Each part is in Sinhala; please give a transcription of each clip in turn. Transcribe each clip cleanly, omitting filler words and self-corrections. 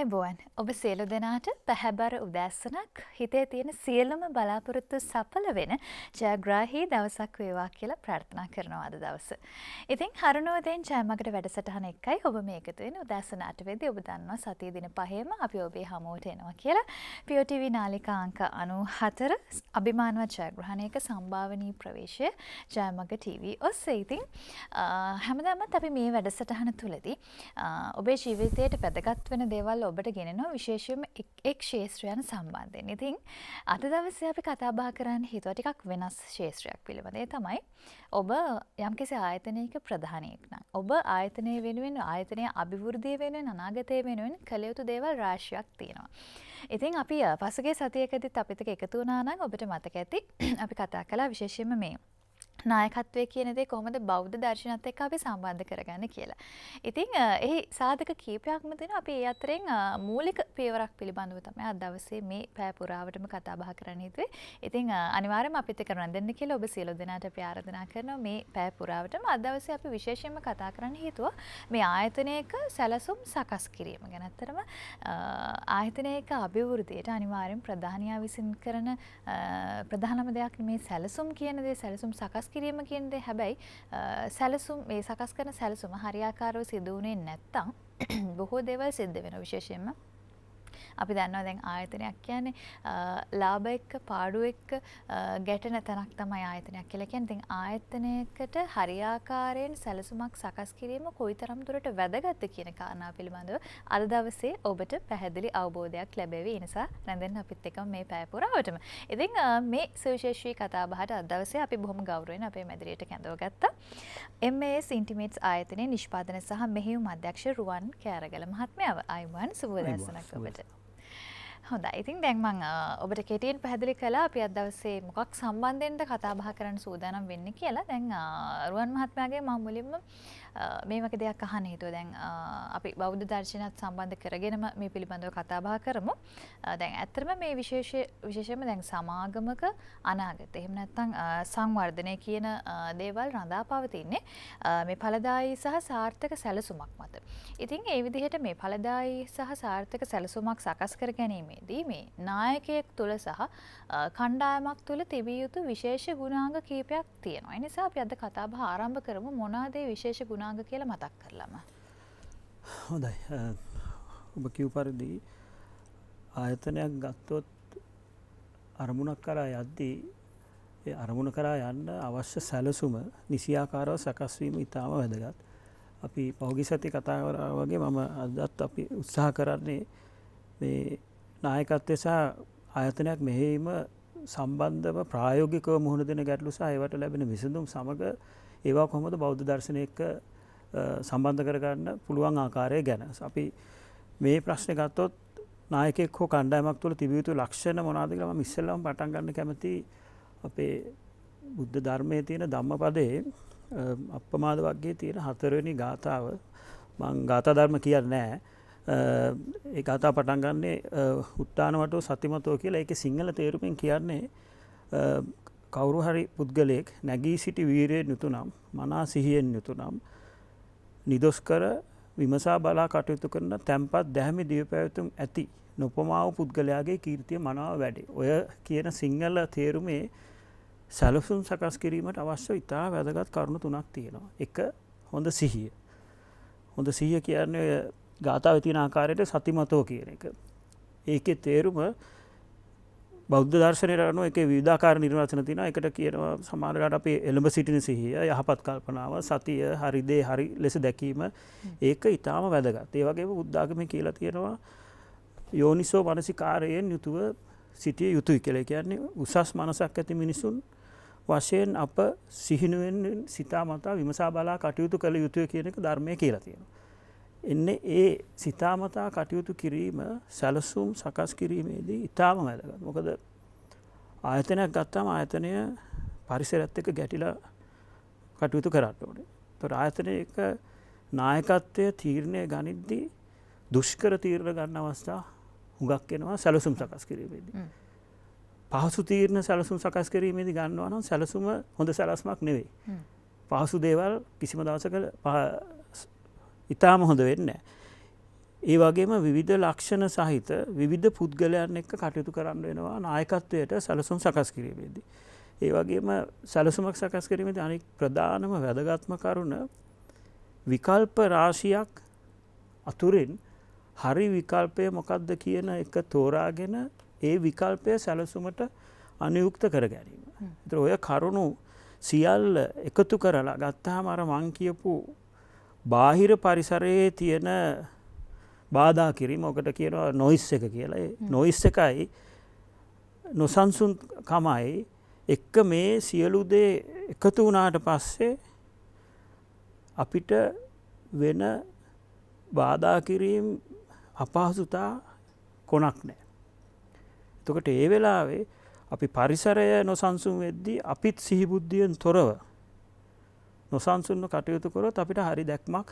ආයුබෝවන් ඔබ සියලු දෙනාට පැහැබර උදෑසනක් හිතේ තියෙන සියලුම බලාපොරොත්තු සඵල වෙන ජයග්‍රාහී දවසක් වේවා කියලා ප්‍රාර්ථනා කරනවා අද දවස. ඉතින් හරුණෝදයෙන් ජයමගට වැඩසටහන එක්කයි ඔබ මේ එකතු වෙන උදෑසන 8 වෙද්දී ඔබ දන්නවා සතියේ දින 5ෙම අපි ඔබේ හමුවට එනවා කියලා. POTV නාලිකා අංක 94 අභිමානවත් ජයග්‍රහණයක සම්භාවනීය ප්‍රවේශය ජයමග TV ඔස්සේ. ඉතින් හැමදාමත් අපි මේ වැඩසටහන තුලදී ඔබේ ජීවිතයට වැදගත් වෙන දේවල් ඔබට ගෙනෙනවා විශේෂයෙන්ම එක් ක්ෂේත්‍රයන් සම්බන්ධයෙන්. ඉතින් අද දවසේ අපි කතා බහ කරන්න හිතුවා ටිකක් වෙනස් ක්ෂේත්‍රයක් පිළිබඳව. ඒ තමයි ඔබ යම්කිසි ආයතනයක ප්‍රධානියෙක් නම් ඔබ ආයතනය වෙනුවෙන් ආයතනයේ අභිවෘද්ධිය වෙනුවෙන් අනාගතය වෙනුවෙන් කළ යුතු දේවල් රාශියක් තියෙනවා. ඉතින් අපි පසුගිය සතියකදීත් අපිට එකතු වුණා නම් ඔබට මතක ඇති අපි කතා කළා විශේෂයෙන්ම මේ නායකත්වයේ කියන දේ කොහොමද බෞද්ධ දර්ශනයත් එක්ක අපි සම්බන්ධ කරගන්නේ කියලා. ඉතින් එහි සාධක කීපයක්ම තියෙනවා. අපි ඒ අතරින් මූලික පියවරක් පිළිබඳව තමයි අද දවසේ මේ පැය පුරාවටම කතා බහ කරන්න හිතුවේ. ඉතින් අනිවාර්යයෙන්ම අපිත් එක්ක රැඳෙන්න කියලා ඔබ සියලු දෙනාට අපි ආරාධනා කරනවා මේ පැය පුරාවටම. අද දවසේ අපි විශේෂයෙන්ම කතා කරන්න හිතුවා මේ ආයතනයක සැලසුම් සකස් කිරීම ගැන. අත්‍තරම ආයතනයක අභිවෘද්ධියට අනිවාර්යෙන් ප්‍රධානියා විසින් කරන ප්‍රධානම දෙයක් මේ සැලසුම් කියන දේ සැලසුම් සකස් කිරීම කියන දේ. හැබැයි සැලසුම් මේ සකස් කරන සැලසුම හරියාකාරව සිදු වුණේ නැත්නම් බොහෝ දේවල් සිද්ධ වෙනවා. විශේෂයෙන්ම අපි දන්නවා දැන් ආයතනයක් කියන්නේ ලාභ එක්ක පාඩු එක්ක ගැටෙන තැනක් තමයි ආයතනයක් කියලා කියන්නේ. ඉතින් ආයතනයකට හරියාකාරයෙන් සැලසුමක් සකස් කිරීම කොයිතරම් දුරට වැදගත්ද කියන කාරණා පිළිබඳව අද දවසේ ඔබට පැහැදිලි අවබෝධයක් ලැබෙවි. ඒ නිසා රැඳෙන්න අපිත් එක්කම මේ පැය පුරාවටම. ඉතින් මේ සුවිශේෂී කතා බහට අද දවසේ අපි බොහොම ගෞරවයෙන් අපේ මැදිරියට කැඳවගත්තා. MAS Intimates ආයතනයේ නිෂ්පාදන සහ මෙහෙයුම් අධ්‍යක්ෂ රුවන් කෑරගල මහත්මයාව. ආයුබෝවන් සුබ දවසක් ඔබට. හොඳයි. ඉතින් දැන් මම ඔබට කෙටියෙන් පැහැදිලි කළා අපි අද දවසේ මොකක් සම්බන්ධයෙන්ද කතා බහ කරන්න සූදානම් වෙන්නේ කියලා. දැන් රුවන් මහත්මයාගේ මම මුලින්ම මේ වගේ දෙයක් අහන්න හිතුවා. දැන් අපි බෞද්ධ දර්ශනයත් සම්බන්ධ කරගෙනම මේ පිළිබඳව කතා බහ කරමු. දැන් ඇත්තටම මේ විශේෂයෙන්ම දැන් සමාගමක අනාගතය එහෙම නැත්නම් සංවර්ධනය කියන දේවල් රඳා පවතින්නේ මේ ඵලදායී සහ සාර්ථක සැලසුමක් මත. ඉතින් ඒ විදිහට මේ ඵලදායී සහ සාර්ථක සැලසුමක් සකස් කර ගැනීමේදී මේ නායකයෙක් තුළ සහ කණ්ඩායමක් තුළ තිබිය යුතු විශේෂ ගුණාංග කීපයක් තියෙනවා. ඒ නිසා අපි අද කතා බහ ආරම්භ කරමු මොනවාද මේ විශේෂ ගුණාංග කියලා මතක් කරලාම. හොඳයි. ඔබ කිව් පරිදි ආයතනයක් ගත්තොත් අරමුණක් කරා යද්දී ඒ අරමුණ කරා යන්න අවශ්‍ය සැලසුම නිසියාකාරව සකස් වීම ඉතාම වැදගත්. අපි පහුගිය සතියේ කතා කරා වගේ මම අදත් අපි උත්සාහ කරන්නේ මේ නායකත්වය සහ ආයතනයක් මෙහෙයීම සම්බන්ධව ප්‍රායෝගිකව මුහුණ දෙන ගැටලු සහ ඒවට ලැබෙන විසඳුම් සමග ඒවා කොහොමද බෞද්ධ දර්ශනය එක්ක සම්බන්ධ කරගන්න පුළුවන් ආකාරය ගැන. අපි මේ ප්‍රශ්නේ ගත්තොත් නායකයෙක් හෝ කණ්ඩායමක් තුළ තිබිය යුතු ලක්ෂණ මොනවාද කියලා මම ඉස්සෙල්ලාම පටන් ගන්න කැමතියි. අපේ බුද්ධ ධර්මයේ තියෙන ධම්මපදයේ අප්පමාද වර්ගයේ තියෙන 4 වෙනි ගාථාව මම ගාථා ධර්ම කියන්නේ නැහැ. ඒ ගාථා පටන් ගන්නේ උත්තාන වටෝ සතිමතෝ කියලා. ඒකේ සිංහල තේරුමෙන් කියන්නේ කවුරු හරි පුද්ගලයෙක් නැගී සිටි වීරයෙන් යුතුනම් මනා සිහියෙන් යුතුනම් නිදොස් කර විමසා බලා කටයුතු කරන තැම්පත් දැහැමි දිවපැවතුම් ඇති නොපමා වූ පුද්ගලයාගේ කීර්තිය මනාව වැඩේ. ඔය කියන සිංහල තේරුමේ සැලසුම් සකස් කිරීමට අවශ්‍ය ඉතා වැදගත් කරුණු 3ක් තියෙනවා. එක හොඳ සිහිය. හොඳ සිහිය කියන්නේ ගාථාවේ තියෙන ආකාරයට සතිමතෝ කියන එක. ඒකේ තේරුම බෞද්ධ දර්ශනයට අනුව ඒකේ විවිධාකාර නිර්වචන තියෙනවා. ඒකට කියනවා සමහරවිට අපි එළඹ සිටින සිහිය, යහපත් කල්පනාව, සතිය, හරි දේ හරි ලෙස දැකීම ඒක ඊටාම වැදගත්. ඒ වගේම බුද්ධ ආගමේ කියලා තියෙනවා යෝනිසෝ මනසිකාරයෙන් යුතුව සිටිය යුතුයි කියලා. කියන්නේ උසස් මනසක් ඇති මිනිසුන් වශයෙන් අප සිහිනුවෙන් සිතාමතා විමසා බලා කටයුතු කළ යුතුය කියන එක ධර්මයේ කියලා තියෙනවා. එන්නේ ඒ සිතාමතා කටයුතු කිරීම සැලසුම් සකස් කිරීමේදී ඉතාම වැදගත්. මොකද ආයතනයක් ගත්තාම ආයතනය පරිසරයත් එක්ක ගැටිලා කටයුතු කරන්න ඕනේ. ඒතර ආයතනයක නායකත්වය තීරණය ගනිද්දී දුෂ්කර තීරණ ගන්න අවස්ථා හුඟක් එනවා සැලසුම් සකස් කිරීමේදී. පහසු තීරණ සැලසුම් සකස් කිරීමේදී ගන්නවා නම් සැලසුම හොඳ සැලසුමක් නෙවෙයි. පහසු දේවල් කිසිම දවසක ඉතාම හොඳ වෙන්නේ නැහැ. ඒ වගේම විවිධ ලක්ෂණ සහිත විවිධ පුද්ගලයන් එක්ක කටයුතු කරන්න වෙනවා නායකත්වයට සැලසුම් සකස් කිරීමේදී. ඒ වගේම සැලසුමක් සකස් කිරීමේදී අනෙක් ප්‍රධානම වැදගත්ම කරුණ විකල්ප රාශියක් අතුරින් හරි විකල්පය මොකක්ද කියන එක තෝරාගෙන ඒ විකල්පය සැලසුමට අනුයුක්ත කර ගැනීම. ඒතර ඔය කරුණු සියල්ල එකතු කරලා ගත්තාම අර මං කියපු බාහිර පරිසරයේ තියෙන බාධා කිරීම ඔකට කියනවා නොයිස් එක කියලා. ඒ නොයිස් එකයි නොසන්සුන් කමයි එක්ක මේ සියලු දේ එකතු වුණාට පස්සේ අපිට වෙන බාධා කිරීම අපහසුතා කොනක් නෑ. එතකොට ඒ වෙලාවේ අපි පරිසරය නොසන්සුන් වෙද්දී අපිත් සිහිබුද්ධියෙන් තොරව නොසන්සුන්ව කටයුතු කරොත් අපිට හරි දැක්මක්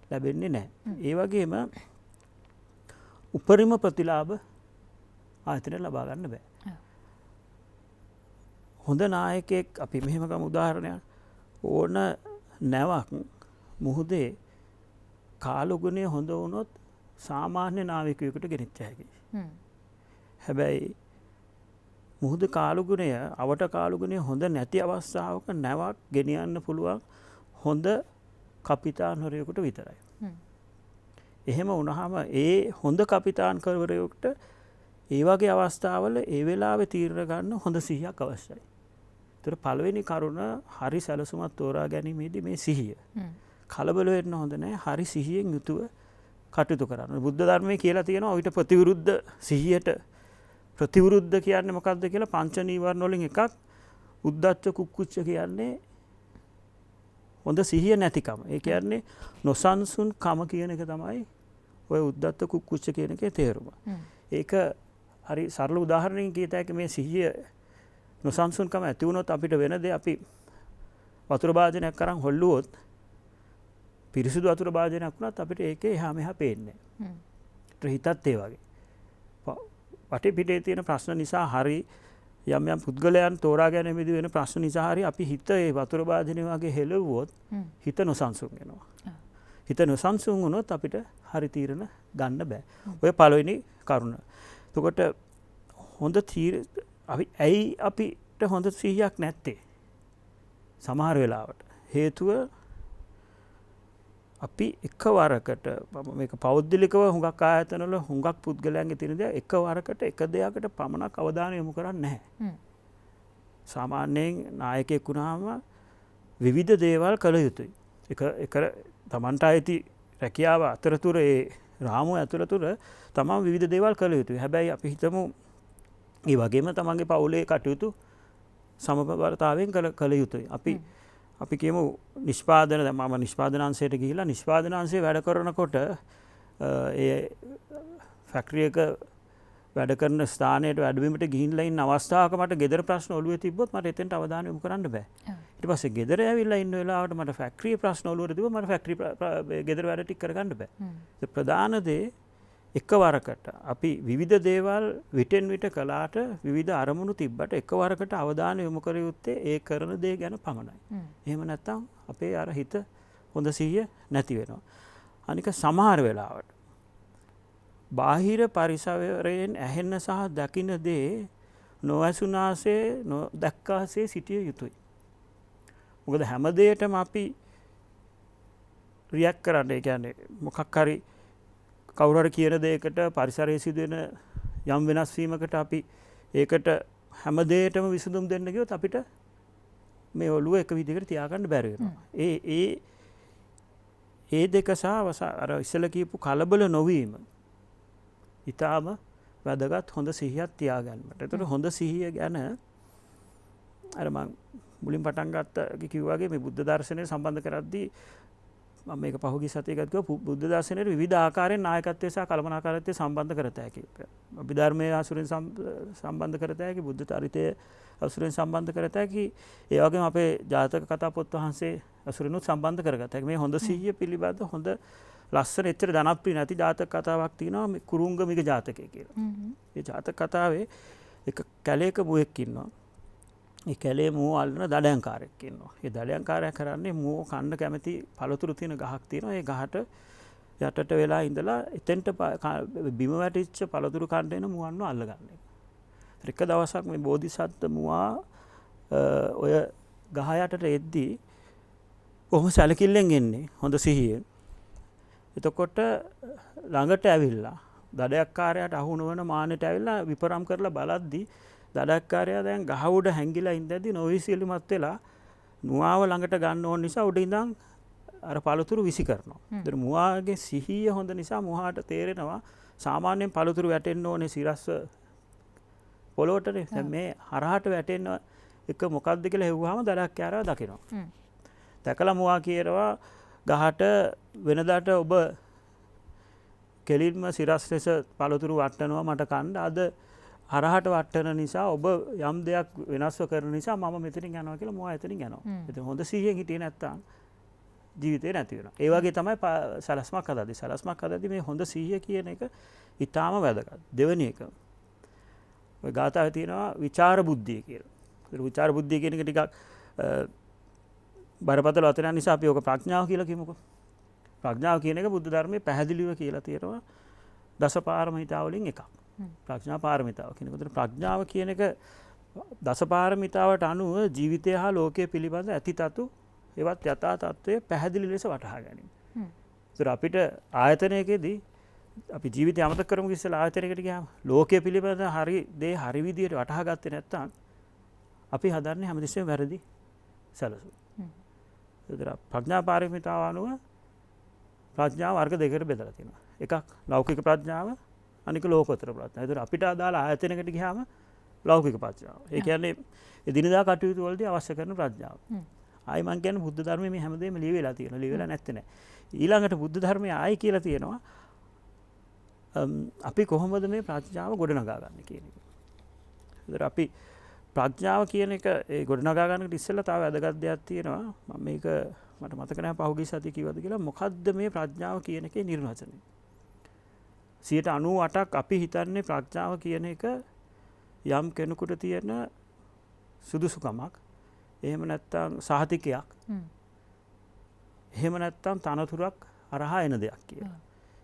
ලැබෙන්නේ නෑ. ඒ වගේම උපරිම ප්‍රතිලාභ ආයතනය ලබා ගන්න බෑ. හොඳ නායකයෙක් අපි මෙහෙම ගමු උදාහරණයක් ඕන නැවක් මුහුදේ කාලුගුණය හොඳ වුණොත් සාමාන්‍ය නාවිකයෙකුට ගෙනිච්ච හැකියි. හැබැයි මුහුද කාලුගුණය අවට කාලුගුණය හොඳ නැති අවස්ථාවක නැවක් ගෙනියන්න පුළුවන් හොඳ කපිතාන්වරයෙකුට විතරයි. එහෙම වුණාම ඒ හොඳ කපිතාන්කවරයෙකුට ඒ වගේ අවස්ථාවල ඒ වෙලාවේ තීරණ ගන්න හොඳ සිහියක් අවශ්‍යයි. ඒතර පළවෙනි කරුණ හරි සැලසුමක් තෝරා ගැනීමේදී මේ සිහිය. කලබල වෙන්න හොඳ නැහැ. හරි සිහියෙන් යුතුව කටයුතු කරන්න. බුද්ධ ධර්මයේ කියලා තියෙනවා ඊට ප්‍රතිවිරුද්ධ සිහියට ප්‍රතිවිරුද්ධ කියන්නේ මොකක්ද කියලා පංච නීවරණ වලින් එකක් උද්ධච්ච කුක්කුච්ච කියන්නේ හොඳ සිහිය නැතිකම. ඒ කියන්නේ නොසන්සුන් කම කියන එක තමයි ඔය උද්ධච්ච කුක්කුච්ච කියන එකේ තේරුම. ඒක හරි සරල උදාහරණයකින් කියත හැකි මේ සිහිය නොසන්සුන්කම ඇති වුණොත් අපිට වෙන දේ අපි වතුර භාජනයක් අරන් හොල්ලුවොත් පිරිසිදු වතුර භාජනයක් වුණත් අපිට ඒකේ එහා මෙහා පේන්නේ නැහැ. හිතත් ඒ වගේ. වටේ පිටේ තියෙන ප්‍රශ්න නිසා හරි යම් යම් පුද්ගලයන් තෝරා ගැනීමේදී වෙන ප්‍රශ්න නිසා හරි අපි හිත ඒ වතුර භාජනය වගේ හෙලවුවොත් හිත නොසන්සුන් වෙනවා. හිත නොසන්සුන් වුණොත් අපිට හරි තීරණ ගන්න බෑ. ඔය පළවෙනි කරුණ. එතකොට හොඳ අපි ඇයි අපිට හොඳ සිහියක් නැත්තේ? සමහර වෙලාවට හේතුව අපි එකවරකට මේක පෞද්ගලිකව හුඟක් ආයතනවල හුඟක් පුද්ගලයන්ගේ තියෙන දේ එකවරකට එක දෙයකට පමණක් අවධානය යොමු කරන්නේ නැහැ. සාමාන්‍යයෙන් නායකයෙක් වුණාම විවිධ දේවල් කළ යුතුයි. එක තමන්ට අයිති රැකියාව අතරතුර ඒ රාමුව ඇතුළතුර තමන් විවිධ දේවල් කළ යුතුයි. හැබැයි අපි හිතමු ඒ වගේම තමන්ගේ පවුලේ කටයුතු සමබරතාවයෙන් කළ යුතුයි. අපි කියමු නිෂ්පාදන මම නිෂ්පාදනාංශයට ගිහිලා නිෂ්පාදනාංශයේ වැඩ කරනකොට ඒ ෆැක්ටරි එක වැඩ කරන ස්ථානයට වැඩබිමට ගිහිල්ලා ඉන්න අවස්ථාවක මට ගෙදර ප්‍රශ්න ඔළුවේ තිබ්බොත් මට එතෙන්ට අවධානය යොමු කරන්න බෑ. ඊට පස්සේ ගෙදර ඇවිල්ලා ඉන්න වෙලාවට මට ෆැක්ටරි ප්‍රශ්න ඔළුවට තිබ්බොත් මට ෆැක්ටරි ගෙදර වැඩ ටික කරගන්න බෑ. ඒ ප්‍රධාන දේ එකවරකට අපි විවිධ දේවල් විටෙන් විට කළාට විවිධ අරමුණු තිබ්බට එකවරකට අවධානය යොමු කර යුත්තේ ඒ කරන දේ ගැන පමණයි. එහෙම නැත්නම් අපේ අර හිත හොඳ සිහිය නැති වෙනවා. අනික සමහර වෙලාවට බාහිර පරිසරයෙන් ඇහෙන්න සහ දකින්න දේ නොඇසුනාසේ නොදැක්කාසේ සිටිය යුතුයි. මොකද හැම දෙයකටම අපි රියැක්ට් කරන්නේ කියන්නේ මොකක් හරි කවුරු හරි කියන දෙයකට පරිසරයේ සිදුවෙන යම් වෙනස් වීමකට අපි ඒකට හැම දෙයකටම විසඳුම් දෙන්න ගියොත් අපිට මේ ඔළුව එක විදිහකට තියාගන්න බැරි වෙනවා. ඒ දෙක සහ අර ඉස්සෙල්ලා කියපු කලබල නොවීම ඊටාම වැදගත් හොඳ සිහියක් තියාගන්නට. ඒතකොට හොඳ සිහිය ගැන අර මම මුලින් පටන් ගත්ත කිව්වා වගේ මේ බුද්ධ දර්ශනය සම්බන්ධ කරද්දී මම මේක පහුගිය සතියේ ගත්තා බුද්ධ දර්ශනයේ විවිධ ආකාරයෙන් නායකත්වය සහ කළමනාකාරීත්වය සම්බන්ධ කරත හැකි. අභිධර්මයේ අසුරෙන් සම්බන්ධ කරත හැකි, බුද්ධ චරිතය අසුරෙන් සම්බන්ධ කරත හැකි. ඒ වගේම අපේ ජාතක කතා පොත් වහන්සේ අසුරෙනුත් සම්බන්ධ කරගත හැකි. මේ හොඳ සිහිය පිළිබඳ හොඳ ලස්සන එච්චර ජනප්‍රිය නැති ජාතක කතාවක් තියෙනවා මේ කුරුංගමිග ජාතකය කියලා. ඒ ජාතක කතාවේ එක කැලේක මුවෙක් ඉන්නවා. ඒ කැලේ මුව අල්ලන දඩයන්කාරයෙක් ඉන්නවා. ඒ දඩයන්කාරයා කරන්නේ මුව කන්න කැමති පළතුරු තියෙන ගහක් තියෙනවා. ඒ ගහට යටට වෙලා ඉඳලා එතෙන්ට බිම වැටිච්ච පළතුරු කන්න එන මුවන්ව අල්ලගන්න එක. එක දවසක් මේ බෝධිසත්ව මුවා ඔය ගහ යටට එද්දී කොහොම සැලකිල්ලෙන් එන්නේ හොඳ සිහියෙන්. එතකොට ළඟට ඇවිල්ලා දඩයක්කාරයාට අහු නොවන මානෙට ඇවිල්ලා විපරම් කරලා බලද්දී දඩයක්කාරයා දැන් ගහ උඩ හැංගිලා ඉඳද්දී නොවිසිලිමත් වෙලා මුවාව ළඟට ගන්න ඕන නිසා උඩ ඉඳන් අර පළතුරු විසි කරනවා. ඒතර මුවාගේ සිහිය හොඳ නිසා මුවාට තේරෙනවා සාමාන්‍යයෙන් පළතුරු වැටෙන්න ඕනේ සිරස්ව පොළොවටනේ. දැන් මේ හරහට වැටෙන්න එක මොකක්ද කියලා හෙව්වහම දඩයක්කාරයා දකිනවා. දැකලා මුවා කියනවා ගහට වෙනදාට ඔබ කෙලින්ම සිරස් ලෙස පළතුරු වට්ටනවා මට කන්න. අද හරහට වට්ටන නිසා ඔබ යම් දෙයක් වෙනස්ව කරන නිසා මම මෙතනින් යනවා කියලා මුවා එතනින් යනවා. ඉතින් හොඳ සිහියෙන් හිටියේ නැත්තම් ජීවිතේ නැති වෙනවා. ඒ වගේ තමයි සලස්මක් හදද්දී. සලස්මක් හදද්දී මේ හොඳ සිහිය කියන එක ඊටාම වැදගත්. දෙවෙනි එක. ඔය ගාථාවේ තියෙනවා විචාර බුද්ධිය කියලා. ඒ විචාර බුද්ධිය කියන එක ටිකක් බරපතල වචන නිසා අපි ඔක ප්‍රඥාව කියලා කියමුකෝ. ප්‍රඥාව කියන එක බුද්ධ ධර්මයේ පැහැදිලිව කියලා තියෙනවා දසපාරමිතා වලින් එකක්. ප්‍රඥා පාරමිතාව කියන එක. ප්‍රඥාව කියන එක දසපාරමිතාවට අනුව ජීවිතය හා ලෝකයේ පිළිබඳ ඇතිතතු ඒවත් යථා තත්ත්වය පැහැදිලි ලෙස වටහා ගැනීම. ඒතර අපිට ආයතනයකදී අපි ජීවිතය අමතක කරමු ඉස්සෙල්ලා ආයතනයකට ගියාම ලෝකයේ පිළිබඳ හරි දේ හරි විදියට වටහා ගත්තේ නැත්නම් අපි හදන්නේ හැමතිස්සෙම වැරදි සැලසුම්. ඒතර ප්‍රඥා පාරමිතාව අනුව ප්‍රඥාව වර්ග දෙකකට බෙදලා තියෙනවා. එකක් ලෞකික ප්‍රඥාව අනික ලෝකෝත්තර ප්‍රඥාව. ඒතර අපිට අදාළ ආයතනයකට ගියාම ලෞකික ප්‍රඥාව. ඒ කියන්නේ එදිනදා කටයුතු වලදී අවශ්‍ය කරන ප්‍රඥාව. ආයි මං කියන්නේ බුද්ධ ධර්මයේ මේ හැමදේම ලියවිලා තියෙනවා. ලියවිලා නැත්තේ නෑ. ඊළඟට බුද්ධ ධර්මයේ ආයි කියලා තියෙනවා අපි කොහොමද මේ ප්‍රඥාව ගොඩනගා ගන්න කියන එක. ඒතර අපි ප්‍රඥාව කියන එක ඒ ගොඩනගා ගන්නට ඉස්සෙල්ලා තව වැදගත් දෙයක් තියෙනවා. මම මේක මට මතක නැහැ පහුගිය සතියේ කිව්වද කියලා. මොකද්ද මේ ප්‍රඥාව කියන එකේ නිර්වචනය? 98%ක් අපි හිතන්නේ ප්‍රඥාව කියන එක යම් කෙනෙකුට තියෙන සුදුසුකමක්. එහෙම නැත්තම් සහතිකයක්. එහෙම නැත්තම් තනතුරක් අරහා එන දෙයක් කියලා.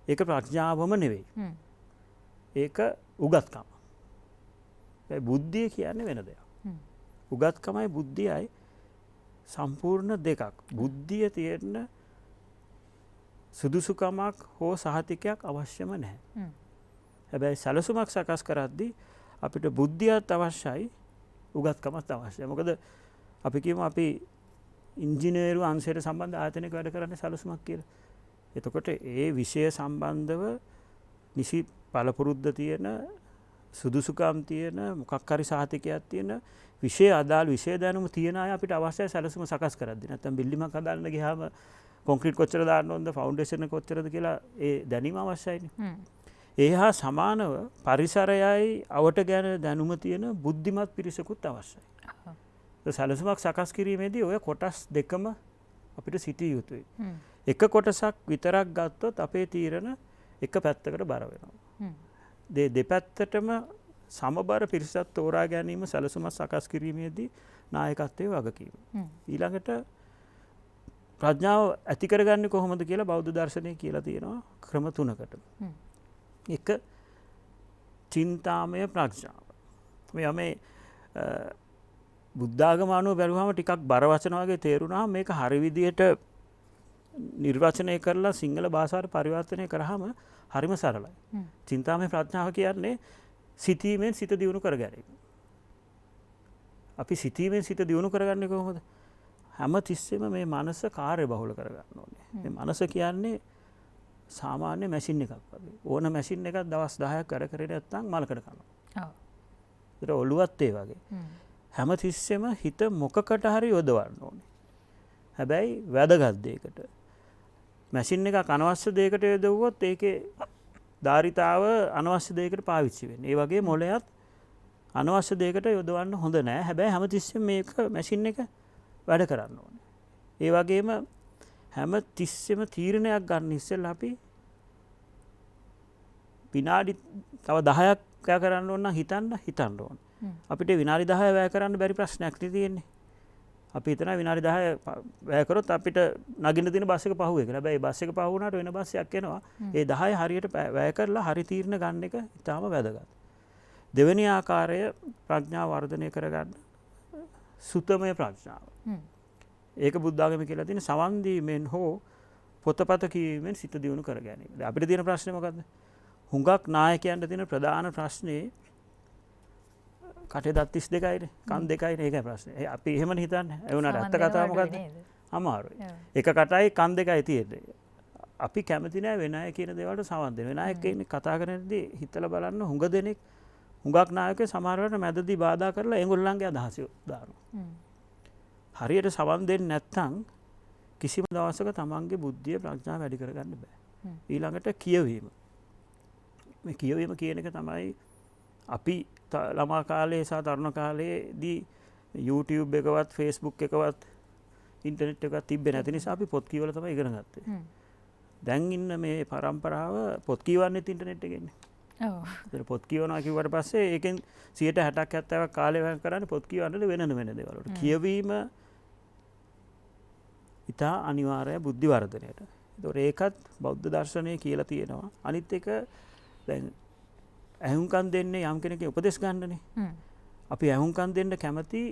ඒක ප්‍රඥාවම නෙවෙයි. ඒක උගත්කම. ඒ බුද්ධිය කියන්නේ වෙන දෙයක්. උගත්කමයි බුද්ධියයි සම්පූර්ණ දෙකක්. බුද්ධිය තියෙන සුදුසුකමක් හෝ සහතිකයක් අවශ්‍යම නැහැ. හැබැයි සැලසුමක් සකස් කරද්දී අපිට බුද්ධියත් අවශ්‍යයි උගත්කමත් අවශ්‍යයි. මොකද අපි කියමු අපි ඉංජිනේරු අංශයට සම්බන්ධ ආයතනයක වැඩ කරන්නේ සැලසුමක් කියලා. එතකොට ඒ විෂය සම්බන්ධව නිසි පළපුරුද්ද තියෙන සුදුසුකම් තියෙන මොකක් හරි සහතිකයක් තියෙන විෂය අදාළ විෂය දැනුම තියන අය අපිට අවශ්‍යයි සැලසුම සකස් කරද්දී. නැත්නම් බිල්ඩිමක් හදාන්න ගියාම කොන්ක්‍රීට් කොච්චර දාන්න ඕනද ෆවුන්ඩේෂන් එක කොච්චරද කියලා ඒ දැනීම අවශ්‍යයිනේ. ඒ හා සමානව පරිසරයයි අවට ගැන දැනුම තියෙන බුද්ධිමත් පිරිසකුත් අවශ්‍යයි. සැලසුමක් සකස් කිරීමේදී ඔය කොටස් දෙකම අපිට සිටිය යුතුයි. එක කොටසක් විතරක් ගත්තොත් අපේ තීරණ එක පැත්තකට බර වෙනවා. දෙපැත්තටම සමබර පිරිසක් තෝරා ගැනීම සැලසුමක් සකස් කිරීමේදී නායකත්වයේ වගකීම. ඊළඟට ප්‍රඥාව ඇති කරගන්නේ කොහොමද කියලා බෞද්ධ දර්ශනය කියලා තියෙනවා ක්‍රම තුනකට. එක චින්තාමය ප්‍රඥාව. මේ බුද්ධාගම අනුව බැලුවම ටිකක් බර වචන වගේ තේරුණා. මේක හරි විදියට නිර්වචනය කරලා සිංහල භාෂාවට පරිවර්තනය කරාම හරිම සරලයි. චින්තාමය ප්‍රඥාව කියන්නේ සිතීමෙන් සිත දියුණු කර ගැනීම. අපි සිතීමෙන් සිත දියුණු කරගන්නේ කොහොමද? හැම තිස්සෙම මේ මනස කාර්යබහුල කරගන්න ඕනේ. මේ මනස කියන්නේ සාමාන්‍ය මැෂින් එකක් වගේ. ඕන මැෂින් එකක් දවස් 10ක් වැඩ කරේ නැත්නම් මලකට කනවා. ඔව්. ඒක ඔළුවත් ඒ වගේ. හැම තිස්සෙම හිත මොකකට හරි යොදවන්න ඕනේ. හැබැයි වැදගත් දෙයකට. මැෂින් එකක් අනවශ්‍ය දෙයකට යොදවුවොත් ඒකේ ධාරිතාව අනවශ්‍ය දෙයකට පාවිච්චි වෙන්නේ. ඒ වගේ මොළයත් අනවශ්‍ය දෙයකට යොදවන්න හොඳ නෑ. හැබැයි හැම තිස්සෙම මේක මැෂින් එක වැඩ කරන්න ඕනේ. ඒ වගේම හැම තිස්සෙම තීරණයක් ගන්න ඉස්සෙල්ලා අපි විනාඩි තව 10ක් වැය කරන්න ඕන නම් හිතන්න ඕන. අපිට විනාඩි 10 වැය කරන්න බැරි ප්‍රශ්නයක් නේ තියෙන්නේ. අපි හිතනවා විනාඩි 10 වැය කරොත් අපිට නගින්න තියෙන බස් එක පහුවේ කියලා. හැබැයි බස් එක පහ වුණාට වෙන බස් එකක් එනවා. ඒ 10 හරියට වැය කරලා හරි තීරණ ගන්න එක ඉතාම වැදගත්. දෙවෙනි ආකාරය ප්‍රඥාව වර්ධනය කරගන්න සුතමය ප්‍රඥාව. ඒක බුද්ධ ආගමේ කියලා තියෙන සවන් දීමෙන් හෝ පොතපත කියවීමෙන් සිත දියුණු කර ගැනීම. අපිට තියෙන ප්‍රශ්නේ මොකද්ද? හුඟක් නායකයන්ට තියෙන ප්‍රධාන ප්‍රශ්නේ කටේ දත් 32යිනේ, කන් 2යිනේ. ඒකයි ප්‍රශ්නේ. අපි එහෙමනේ හිතන්නේ. ඒ වුණාට ඇත්ත කතාව මොකද්ද? අමාරුයි. එක කටයි කන් 2යි තියෙන්නේ. අපි කැමති නෑ වෙන අය කියන දේවල්ට සවන් දෙන්න. වෙන අය කියන්නේ කතා කරනදී හිතලා බලන්න හුඟ දෙනෙක් හුඟක් නායකයෝ සමහර වෙලාවට මැදදී බාධා කරලා ඒගොල්ලන්ගේ අදහස දානවා. හරියට සවන් දෙන්නේ නැත්නම් කිසිම දවසක තමන්ගේ බුද්ධිය ප්‍රඥාව වැඩි කරගන්න බෑ. ඊළඟට කියවීම. මේ කියවීම කියන එක තමයි අපි ළමා කාලේ සහ තරුණ කාලේදී YouTube එකවත් Facebook එකවත් ඉන්ටර්නෙට් එකවත් තිබ්බේ නැති නිසා අපි පොත් කියවලා තමයි ඉගෙන ගත්තේ. දැන් ඉන්න මේ පරම්පරාව පොත් කියවන්නෙත් ඉන්ටර්නෙට් එකෙන්නේ. ඔව්. ඒතර පොත් කියවනවා කිව්වට පස්සේ ඒකෙන් 60%ක් 70ක් කාලය වැය කරන්නේ පොත් කියවන්නද වෙන දේවල් වලට. කියවීම ඉතා අනිවාර්යයි බුද්ධි වර්ධනයට. ඒතකොට ඒකත් බෞද්ධ දර්ශනයේ කියලා තියෙනවා. අනිත් එක දැන් ඇහුම්කන් දෙන්නේ යම් කෙනෙක්ගේ උපදෙස් ගන්නනේ. අපි ඇහුම්කන් දෙන්න කැමති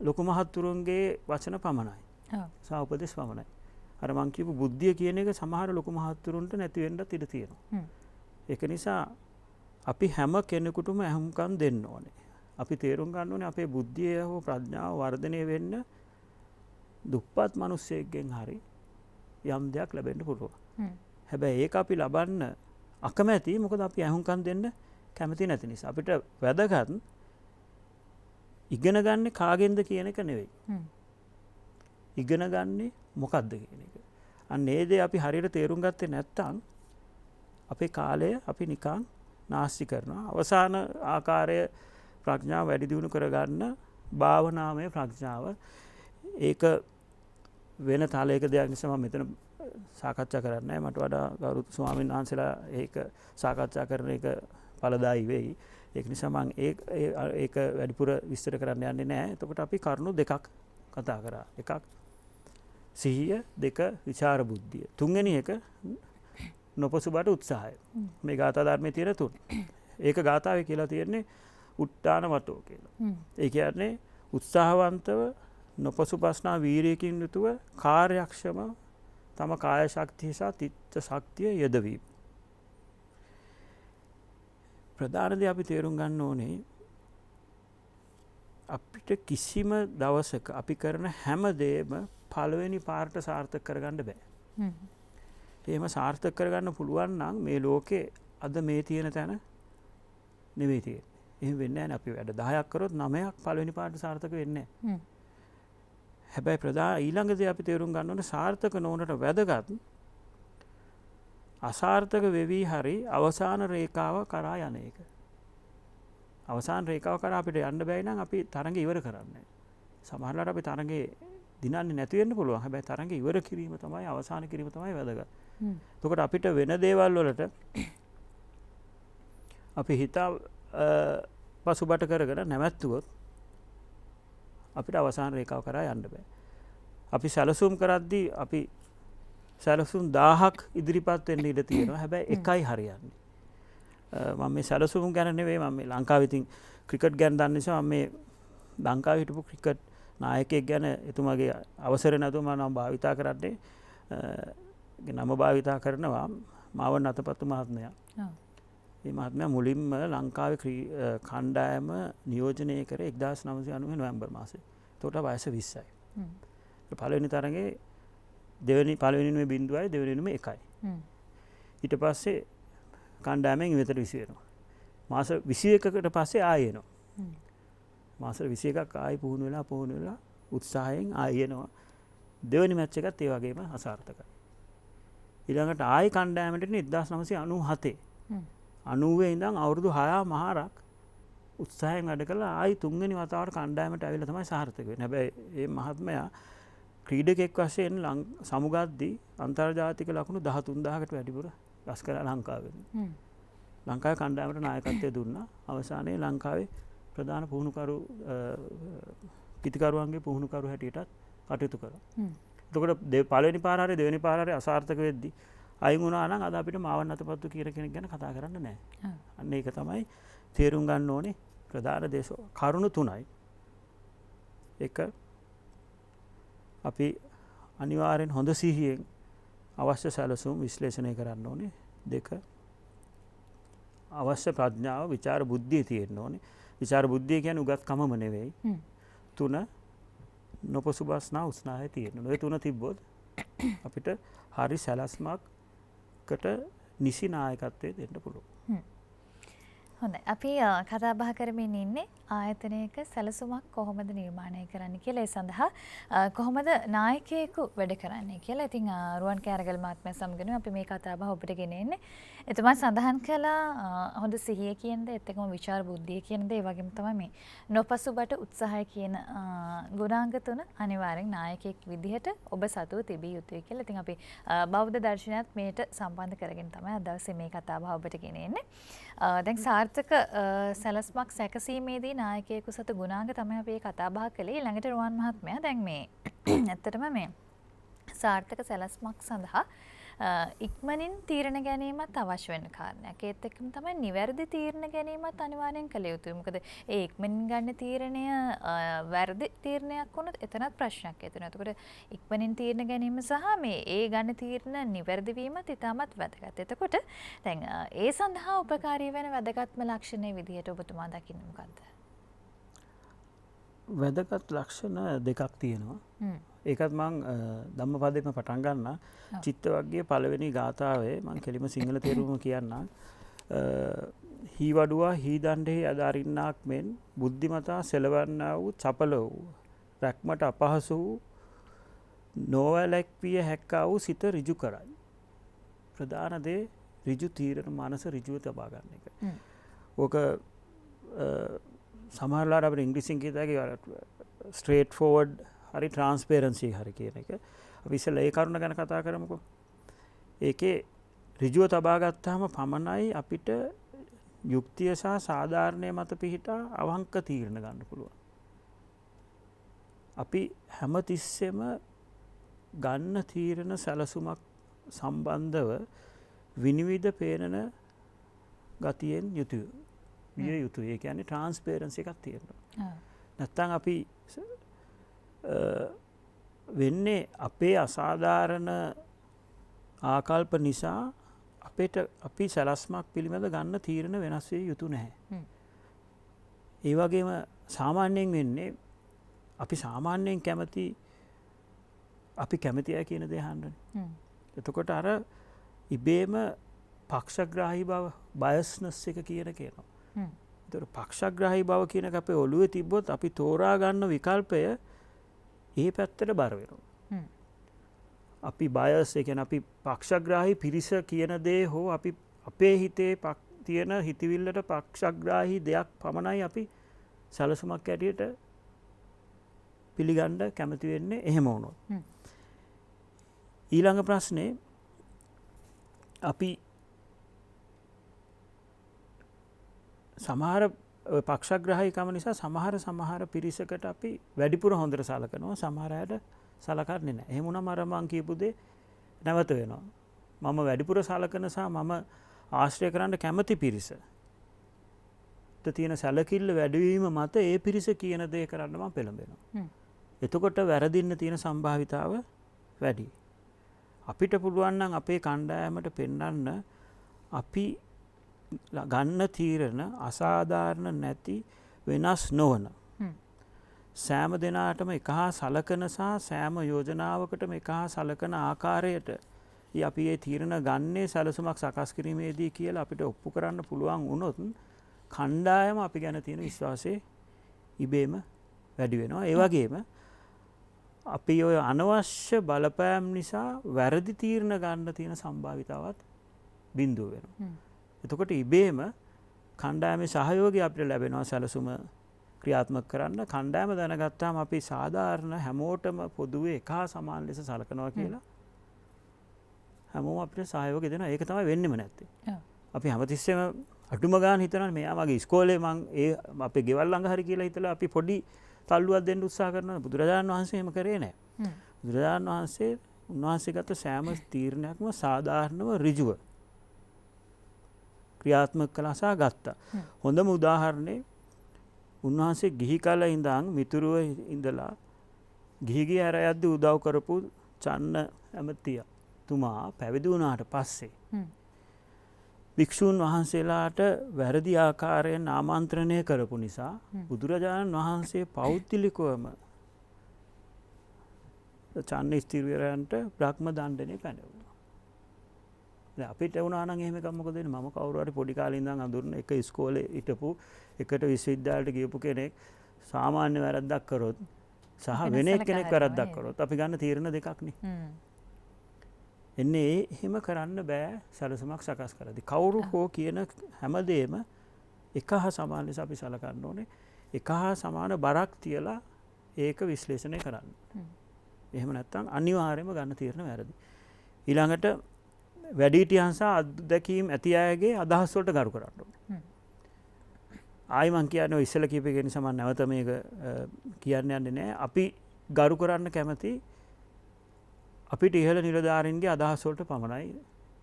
ලොකු මහත්තුරුන්ගේ වචන පමණයි. ඔව්. සා උපදෙස් පමණයි. අර මං කියපු බුද්ධිය කියන එක සමහර ලොකු මහත්තුරුන්ට නැති වෙන්නත් ඉඩ තියෙනවා. ඒක නිසා අපි හැම කෙනෙකුටම ඇහුම්කන් දෙන්න ඕනේ. අපි තේරුම් ගන්න ඕනේ අපේ බුද්ධිය හෝ ප්‍රඥාව වර්ධනය වෙන්න දුප්පත් මිනිස්සෙක්ගෙන් හරි යම් දෙයක් ලැබෙන්න පුළුවන්. හැබැයි ඒක අපි ලබන්න අකමැති මොකද අපි ඇහුම්කන් දෙන්න කැමති නැති නිසා. අපිට වැදගත් ඉගෙන ගන්න කාගෙන්ද කියන එක නෙවෙයි. ඉගෙන ගන්නේ මොකද්ද කියන එක. අන්න ඒ දේ අපි හරියට තේරුම් ගත්තේ නැත්නම් අපේ කාලය අපි නිකන් නාස්ති කරනවා. අවසාන ආකාරය ප්‍රඥාව වැඩි දියුණු කරගන්න භාවනාමය ප්‍රඥාව. ඒක වෙන තාලයක දෙයක් නිසා මම මෙතන සාකච්ඡා කරන්නේ නැහැ. මට වඩා ගෞරවනීය ස්වාමීන් වහන්සේලා ඒක සාකච්ඡා කරන එක ඵලදායී වෙයි. ඒක නිසා මම ඒක වැඩිපුර විස්තර කරන්න යන්නේ නැහැ. එතකොට අපි කරුණු දෙකක් කතා කරා. එකක් සිහිය, දෙක විචාර බුද්ධිය. තුන්වෙනි එක නොපසුබට උත්සාහය. මේ ගාථා ධර්මයේ තියෙන තුන. ඒක ගාථාවේ කියලා තියෙන්නේ උට්ටාන වතෝ කියලා. ඒ කියන්නේ උත්සාහවන්තව නොපසුපස්නා වීරියකින් යුතුව කාර්යක්ෂම තම කාය ශක්තිය සහ චිත්ත ශක්තිය යෙදවීම. ප්‍රධාන දේ අපි තේරුම් ගන්න ඕනේ අපිට කිසිම දවසක අපි කරන හැම දෙයක්ම පළවෙනි පාරට සාර්ථක කරගන්න බෑ. එහෙම සාර්ථක කරගන්න පුළුවන් නම් මේ ලෝකේ අද මේ තියෙන තැන නෙවෙයි තියෙන්නේ. එහෙම වෙන්නේ නැහැ. අපි වැඩ 10ක් කරොත් 9ක් පළවෙනි පාරට සාර්ථක වෙන්නේ නැහැ. හැබැයි ඊළඟ දේ අපි තේරුම් ගන්න ඕනේ සාර්ථක නොවනට වැදගත් අසාර්ථක වෙවි හරි අවසාන රේඛාව කරා යන එක. අවසාන රේඛාව කරා අපිට යන්න බැයි නම් අපි තරඟ ඉවර කරන්නේ. සමහරවිට අපි තරඟේ දිනන්නේ නැති වෙන්න පුළුවන්. හැබැයි තරඟ ඉවර කිරීම තමයි අවසාන කිරීම තමයි වැදගත්. එතකොට අපිට වෙන දේවල් වලට අපි හිත පසුබට කරගෙන නැවැත්තුවොත් අපිට අවසාන රේඛාව කරා යන්න බෑ. අපි සැලසුම් කරද්දී අපි සැලසුම් 1000ක් ඉදිරිපත් වෙන්න ඉඩ තියෙනවා. හැබැයි එකයි හරියන්නේ. මම මේ සැලසුම් ගැන නෙවෙයි මම මේ ලංකාවේ ඉතින් ක්‍රිකට් ගැන දන්න නිසා මම මේ ලංකාවේ හිටපු ක්‍රිකට් නායකයෙක් ගැන එතුමාගේ අවසර නැතුව මම භාවිතා කරන්නේ නම භාවිතා කරනවා මාව නතපත්තු මහත්මයා. මේ මහත්මයා මුලින්ම ලංකාවේ කණ්ඩායම නියෝජනය කරේ 1990 නොවැම්බර් මාසේ. එතකොට වයස 20යි. පළවෙනි තරඟේ පළවෙනිම බිඳුවයි දෙවෙනිම 1යි. ඊට පස්සේ කණ්ඩායමෙන් ඉවතට විසි වෙනවා. මාස 21කට පස්සේ ආයෙ එනවා. මාස 21ක් ආයෙ පුහුණු වෙලා උත්සාහයෙන් ආයෙ එනවා. දෙවෙනි මැච් එකත් ඒ වගේම අසාර්ථකයි. ඊළඟට ආයෙ කණ්ඩායමට එන්නේ 1997. 90 ඉඳන් අවුරුදු 6මාරක් උත්සාහයෙන් වැඩ කළා ආයෙ තුන්වෙනි වතාවට කණ්ඩායමට ඇවිල්ලා තමයි සාර්ථක වෙන්නේ. හැබැයි මේ මහත්මයා ක්‍රීඩකෙක් වශයෙන් සමුගද්දී අන්තර්ජාතික ලකුණු 13000කට වැඩිපුර රැස් කළා ලංකාවෙන්. ලංකාවේ කණ්ඩායමට නායකත්වය දුන්නා. අවසානයේ ලංකාවේ ප්‍රධාන පුහුණුකරු කිතිකරුවන්ගේ පුහුණුකරු හැටියටත් කටයුතු කරනවා. එතකොට පළවෙනි පාර හරි දෙවෙනි පාර හරි අසාර්ථක වෙද්දී අයින් වුණා නම් අද අපිට මාවන්නතපත්තු කියන කෙනෙක් ගැන කතා කරන්න නැහැ. අන්න ඒක තමයි තේරුම් ගන්න ඕනේ ප්‍රධාන දේශ කරුණු තුනයි. එක අපි අනිවාර්යෙන් හොඳ සිහියෙන් අවශ්‍ය සැලසුම් විශ්ලේෂණය කරන්න ඕනේ. දෙක අවශ්‍ය ප්‍රඥාව විචාර බුද්ධිය තියෙන්න ඕනේ. විචාර බුද්ධිය කියන්නේ උගත්කමම නෙවෙයි. තුන නොපසුබස්නා උත්සාහය තියෙන්න ඕනේ. ඔය තුන තිබ්බොත් අපිට හරි සැලැස්මක්කට නිසි නායකත්වයේ දෙන්න පුළුවන්. හොඳයි. අපි කතා බහ කරමින් ඉන්නේ ආයතනයක සැලසුමක් කොහොමද නිර්මාණය කරන්න කියලා. ඒ සඳහා කොහොමද නායකයෙකු වැඩ කරන්නේ කියලා. ඉතින් රුවන් කෑරගල් මහත්මයා සමග අපි මේ කතා බහ ඔබට ගෙනෙන්නේ. එතුමා සඳහන් කළා හොඳ සිහිය කියන දේ, එතකම විචාර බුද්ධිය කියන දේ, ඒ වගේම තමයි මේ නොපසුබට උත්සාහය කියන ගුණාංග තුන අනිවාර්යෙන් නායකයෙක් විදිහට ඔබ සතුව තිබිය යුතුයි කියලා. ඉතින් අපි බෞද්ධ දර්ශනයත් මේට සම්බන්ධ කරගෙන තමයි අද දවසේ මේ කතා බහ ඔබට ගෙනෙන්නේ. දැන් සාර්ථක සැලැස්මක් සැකසීමේදී නායකයෙකු සතු ගුණාංග තමයි අපි කතා බහ කළේ. ඊළඟට රුවන් මහත්මයා දැන් මේ ඇත්තටම මේ සාර්ථක සැලැස්මක් සඳහා ඉක්මනින් තීරණ ගැනීමත් අවශ්‍ය වෙන කාරණයක්. ඒත් එක්කම තමයි නිවැරදි තීරණ ගැනීමත් අනිවාර්යෙන් කළ යුතුයි. මොකද ඒ ඉක්මනින් ගන්න තීරණය වැරදි තීරණයක් වුණොත් එතනත් ප්‍රශ්නයක් ඇති වෙනවා. එතකොට ඉක්මනින් තීරණ ගැනීම සහ මේ ඒ ගන්න තීරණ නිවැරදි වීමත් ඉතාමත් වැදගත්. එතකොට දැන් ඒ සඳහා උපකාරී වෙන වැදගත්ම ලක්ෂණයේ විදිහට ඔබතුමා දකින්නේ මොකද්ද? වැදගත් ලක්ෂණ දෙකක් තියෙනවා. ඒකත් මං ධම්මපදෙම පටන් ගන්න. චිත්ත වර්ගයේ පළවෙනි ගාථාවේ මං කෙලිම සිංහල තේරුම කියන්නම්. හී වඩුවා හී දණ්ඩෙහි අදාරින්නාක් මෙන් බුද්ධිමතා සෙලවන්නා වූ චපල වූ රැක්මට අපහසු වූ නොවැළැක්විය හැක්කා වූ සිත ඍජු කරයි. ප්‍රධාන දේ ඍජු තීරණ මනස ඍජුව තබා ගන්න එක. ඕක සමහරලාට අපිට ඉංග්‍රීසියෙන් කියතගේ ස්ට්‍රේට් ෆෝවර්ඩ් හරි ට්‍රාන්ස්පේරන්සි හරි කියන එක. අපි ඉස්සෙල්ලා ඒ කරුණ ගැන කතා කරමුකෝ. ඒකේ ඍජුව තබා ගත්තාම පමණයි අපිට යුක්තිය සහ සාධාරණය මත පිහිටා අවංක තීරණ ගන්න පුළුවන්. අපි හැමතිස්සෙම ගන්න තීරණ සැලසුමක් සම්බන්ධව විනිවිද පේනන ගතියෙන් යුතුය. විය යුතුයි. ඒ කියන්නේ ට්‍රාන්ස්පේරන්සි එකක් තියෙනවා. නැත්තම් අපි වෙන්නේ අපේ අසාධාරණ ආකල්ප නිසා අපි සැලැස්මක් පිළිබඳ ගන්න තීරණ වෙනස් විය යුතු නැහැ. ඒ වගේම සාමාන්‍යයෙන් වෙන්නේ අපි සාමාන්‍යයෙන් අපි කැමති අය කියන දේ අහන්නනේ. එතකොට අර ඉබේම පක්ෂග්‍රාහී බව බයස්නස් එක කියනවා. ඒතර පක්ෂග්‍රාහී බව කියන එක අපේ ඔළුවේ තිබ්බොත් අපි තෝරා ගන්න විකල්පය ඒ පැත්තට බර වෙනවා. අපි බයස් ඒ කියන්නේ අපි පක්ෂග්‍රාහී පිරිස කියන දේ හෝ අපි අපේ හිතේ තියෙන හිතවිල්ලට පක්ෂග්‍රාහී දෙයක් පමණයි අපි සැලසුමක් ඇටියට පිළිගන්න කැමති වෙන්නේ එහෙම වුණොත්. ඊළඟ ප්‍රශ්නේ අපි සමහර පක්ෂග්‍රාහීකම නිසා සමහර පිරිසකට අපි වැඩිපුර හොඳට සලකනවා, සමහර අයට සලකන්නේ නැහැ. එහෙම වුණාම අර මං කියපු දේ නැවත වෙනවා. මම වැඩිපුර සලකන සහ මම ආශ්‍රය කරන්න කැමති පිරිස තියෙන සැලකිල්ල වැඩිවීම මත ඒ පිරිස කියන දේ කරන්න මම පෙළඹෙනවා. එතකොට වැරදින්න තියෙන සම්භාවිතාව වැඩි. අපිට පුළුවන් නම් අපේ කණ්ඩායමට පෙන්වන්න අපි ගන්න තීරණ අසාධාරණ නැති වෙනස් නොවන සෑම දෙනාටම එක හා සලකන සහ සෑම යෝජනාවකටම එක හා සලකන ආකාරයට අපි ඒ තීරණ ගන්නේ සැලසුමක් සකස් කිරීමේදී කියලා අපිට ඔප්පු කරන්න පුළුවන් වුණොත් කණ්ඩායම අපි ගැන තියෙන විශ්වාසය ඉබේම වැඩි වෙනවා. ඒ වගේම අපි ඔය අනවශ්‍ය බලපෑම් නිසා වැරදි තීරණ ගන්න තියෙන සම්භාවිතාවත් බිඳුව වෙනවා. එතකොට ඉබේම කණ්ඩායමේ සහයෝගය අපිට ලැබෙනවා සැලසුම ක්‍රියාත්මක කරන්න. කණ්ඩායම දැනගත්තාම අපි සාධාරණ හැමෝටම පොදුවේ එක හා සමාන ලෙස සලකනවා කියලා හැමෝම අපිට සහයෝගය දෙනවා. ඒක තමයි වෙන්නෙම නැත්තේ. අපි හැමතිස්සෙම අඩුම ගාන හිතනවා මෙයා මගේ ඉස්කෝලේ මං අපේ ගෙවල් ළඟ හරි කියලා හිතලා අපි පොඩි තල්ලුවක් දෙන්න උත්සාහ කරනවා. බුදුරජාණන් වහන්සේ එහෙම කරේ නැහැ. බුදුරජාණන් වහන්සේ උන්වහන්සේ ගත සෑම තීරණයක්ම සාධාරණව ඍජුව ක්‍රියාත්මක කළා සහ ගත්තා. හොඳම උදාහරණේ උන්වහන්සේ ගිහි කල ඉඳන් මිතුරුව ඉඳලා ගිහි හැර යද්දී උදව් කරපු චන්න ඇමතියා තුමා පැවිදි වුණාට පස්සේ භික්ෂූන් වහන්සේලාට වැරදි ආකාරයෙන් ආමන්ත්‍රණය කරපු නිසා බුදුරජාණන් වහන්සේ පෞද්ගලිකවම චන්න ස්ථිරවරයන්ට බ්‍රහ්ම දණ්ඩනය පැනවුණා. අපිට වුණා නම් එහෙම එකක් මොකද වෙන්නේ? මම කවුරු හරි පොඩි කාලේ ඉඳන් අඳුරන එක ඉස්කෝලේ හිටපු එකට විශ්වවිද්‍යාලයට ගියපු කෙනෙක් සාමාන්‍ය වැරද්දක් කරොත් සහ වෙන කෙනෙක් වැරද්දක් කරොත් අපි ගන්න තීරණ දෙකක් නේ. එන්නේ එහෙම කරන්න බෑ සැලසුමක් සකස් කරද්දී. කවුරු හෝ කියන හැමදේම එක හා සමාන ලෙස අපි සලකන්න ඕනේ. එක හා සමාන බරක් තියලා ඒක විශ්ලේෂණය කරන්න. එහෙම නැත්නම් අනිවාර්යයෙන්ම ගන්න තීරණ වැරදි. ඊළඟට වැඩිහිටියන් සහ අත්දැකීම් ඇති අයගේ අදහස් වලට ගරු කරන්න ඕනේ. ආයි මං කියන්නේ ඔය ඉස්සෙල්ලා කියපු එක නිසා මම නැවත මේක කියන්න යන්නේ නැහැ. අපි ගරු කරන්න කැමති අපිට ඉහළ නිලධාරීන්ගේ අදහස් වලට පමණයි.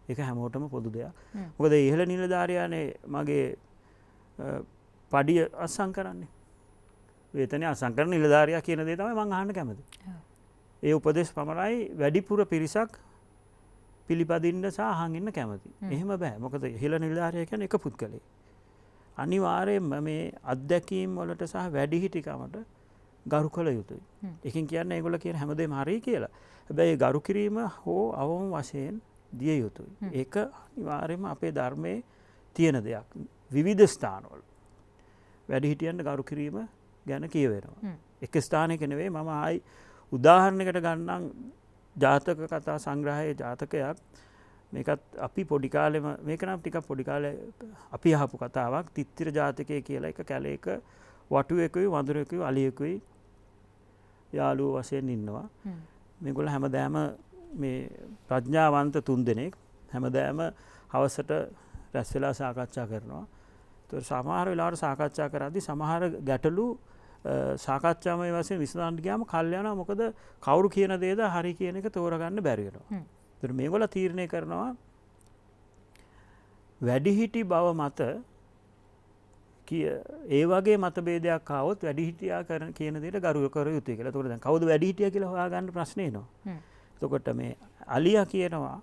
ඒක හැමෝටම පොදු දෙයක්. මොකද ඉහළ නිලධාරියානේ මගේ පඩිය අත්සන් කරන්නේ. වේතනය අත්සන් කරන නිලධාරියා කියන දේ තමයි මං අහන්න කැමති. ඒ උපදේශ පමණයි වැඩිපුර පිරිසක් පිළිපදින්න සහ අහන් ඉන්න කැමති. එහෙම බෑ. මොකද ඉහළ නිලධාරියා කියන්නේ එක පුද්ගලයෙක්. අනිවාර්යයෙන්ම මේ අත්දැකීම් වලට සහ වැඩිහිටිකමට ගරු කළ යුතුයි. ඒකෙන් කියන්නේ ඒගොල්ලෝ කියන හැමදේම හරි කියලා. හැබැයි ගරු කිරීම හෝ අවම වශයෙන් දිය යුතුයි. ඒක අනිවාර්යයෙන්ම අපේ ධර්මයේ තියෙන දෙයක්. විවිධ ස්ථානවල වැඩිහිටියන්ට ගරු කිරීම ගැන කියවෙනවා. එක ස්ථානයක නෙවෙයි මම ආයි උදාහරණයකට ගන්නම් ජාතක කතා සංග්‍රහයේ ජාතකයක්. මේකත් අපි පොඩි කාලෙම මේක නම් ටිකක් පොඩි කාලේ අපි අහපු කතාවක්. තිත්තිර ජාතකය කියලා එක කැලේක වටුවෙකුයි වඳුරෙකුයි අලියෙකුයි යාළුවෝ වශයෙන් ඉන්නවා. මේගොල්ලෝ හැමදාම මේ ප්‍රඥාවන්ත තුන්දෙනෙක් හැමදාම හවසට රැස් වෙලා සාකච්ඡා කරනවා. ඒතර සමහර වෙලාවට සාකච්ඡා කරද්දී සමහර ගැටලු සාකච්ඡාමය වශයෙන් විසඳන්න ගියාම කල් යනවා. මොකද කවුරු කියන දේද හරි කියන එක තෝරගන්න බැරි වෙනවා. ඒතර මේගොල්ලෝ තීරණය කරනවා වැඩිහිටි බව මත ඒ වගේ මතභේදයක් ආවොත් වැඩිහිටියා කරන කියන දේට ගරු කර යුතුයි කියලා. එතකොට දැන් කවුද වැඩිහිටියා කියලා හොයාගන්න ප්‍රශ්නේ එනවා. එතකොට මේ අලියා කියනවා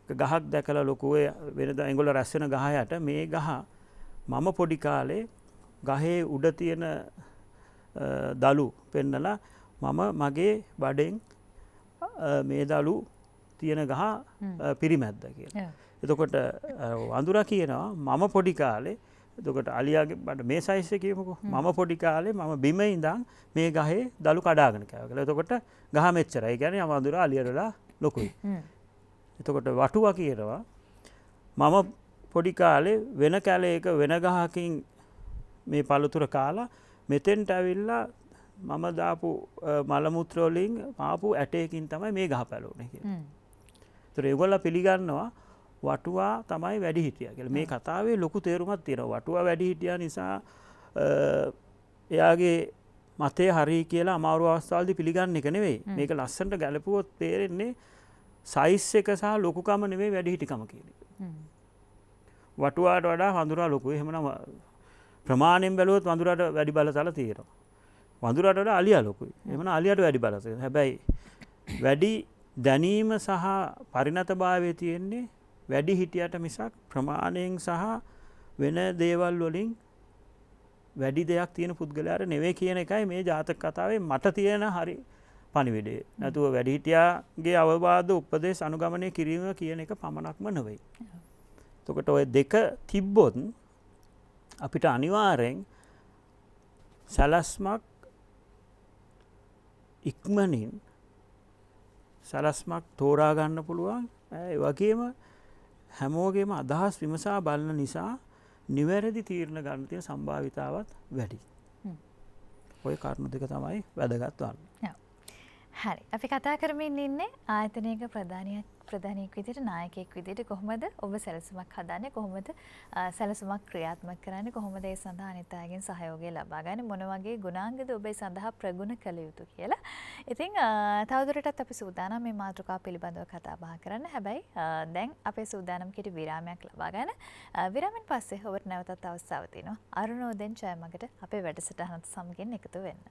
ගහක් දැකලා ලොකුවේ වෙනදා ඒගොල්ලෝ රැස් වෙන ගහ යට මේ ගහ මම පොඩි කාලේ ගහේ උඩ තියෙන දලු පෙන්නලා මම මගේ බඩෙන් මේ දලු තියෙන ගහ පිරිමැද්දා කියලා. එතකොට වඳුරා කියනවා මම පොඩි කාලේ එතකොට අලියාගේ බඩ මේ සයිස් එක කියමුකෝ මම පොඩි කාලේ මම බිම ඉඳන් මේ ගහේ දලු කඩාගෙන කෑවා කියලා. එතකොට ගහ මෙච්චරයි. ඒ කියන්නේ වඳුරා අලියට වඩා ලොකුයි. එතකොට වටුවා කියනවා මම පොඩි කාලේ වෙන කැලේක වෙන ගහකින් මේ පළතුර කාලා මෙතෙන්ට ඇවිල්ලා මම දාපු මල මුත්‍ර වලින් ආපු ඇටයකින් තමයි මේ ගහ පැලුනේ කියලා. ඒතර ඒගොල්ලෝ පිළිගන්නවා වටුවා තමයි වැඩිහිටියා කියලා. මේ කතාවේ ලොකු තේරුමක් තියෙනවා. වටුවා වැඩිහිටියා නිසා එයාගේ මතය හරි කියලා අමාරු අවස්ථාවලදී පිළිගන්න එක නෙවෙයි. මේක ලස්සනට ගැලපුවොත් තේරෙන්නේ සයිස් එක සහ ලොකුකම නෙවෙයි වැඩිහිටිකම කියන එක. වටුවාට වඩා වඳුරා ලොකුයි. එහෙමනම් ප්‍රමාණයෙන් බැලුවොත් වඳුරාට වැඩි බලතල තියෙනවා. වඳුරාට වඩා අලියා ලොකුයි. එහෙමනම් අලියාට වැඩි බලතල තියෙනවා. හැබැයි වැඩි දැනීම සහ පරිණතභාවය තියෙන්නේ වැඩි හිටියට මිසක් ප්‍රමාණයෙන් සහ වෙන දේවල් වලින් වැඩි දෙයක් තියෙන පුද්ගලයාට නෙවෙයි කියන එකයි මේ ජාතක කතාවේ මට තියෙන හරි පණිවිඩය. නැතුව වැඩිහිටියාගේ අවවාද උපදේශ අනුගමනය කිරීම කියන එක පමණක්ම නෙවෙයි. එතකොට ඔය දෙක තිබ්බොත් අපිට අනිවාර්යෙන් සලස්මක් ඉක්මනින් සලස්මක් තෝරා ගන්න පුළුවන්. ඒ වගේම හැමෝගේම අදහස් විමසා බලන නිසා නිවැරදි තීරණ ගන්න තියෙන සම්භාවිතාවත් වැඩි. ඔය කාරණා දෙක තමයි වැදගත් වන්නේ. හරි. අපි කතා කරමින් ඉන්නේ ආයතනයක ප්‍රධානියෙක් විදිහට නායකයෙක් විදිහට කොහොමද ඔබ සැලසුමක් හදන්නේ කොහොමද සැලසුමක් ක්‍රියාත්මක කරන්නේ කොහොමද ඒ සඳහා අනිත් අයගෙන් සහයෝගය ලබා ගන්නේ මොන වගේ ගුණාංගද ඔබ ඒ සඳහා ප්‍රගුණ කළ යුතු කියලා. ඉතින් තවදුරටත් අපි සූදානම් මේ මාතෘකාව පිළිබඳව කතා බහ කරන්න. හැබැයි දැන් අපේ සූදානම් කෙටි විරාමයක් ලබා ගන්න. විරාමෙන් පස්සේ ඔබට නැවතත් අවස්ථාව තියෙනවා අරුණෝදෙන් ජයමගට අපේ වැඩසටහනත් සමගින් එකතු වෙන්න.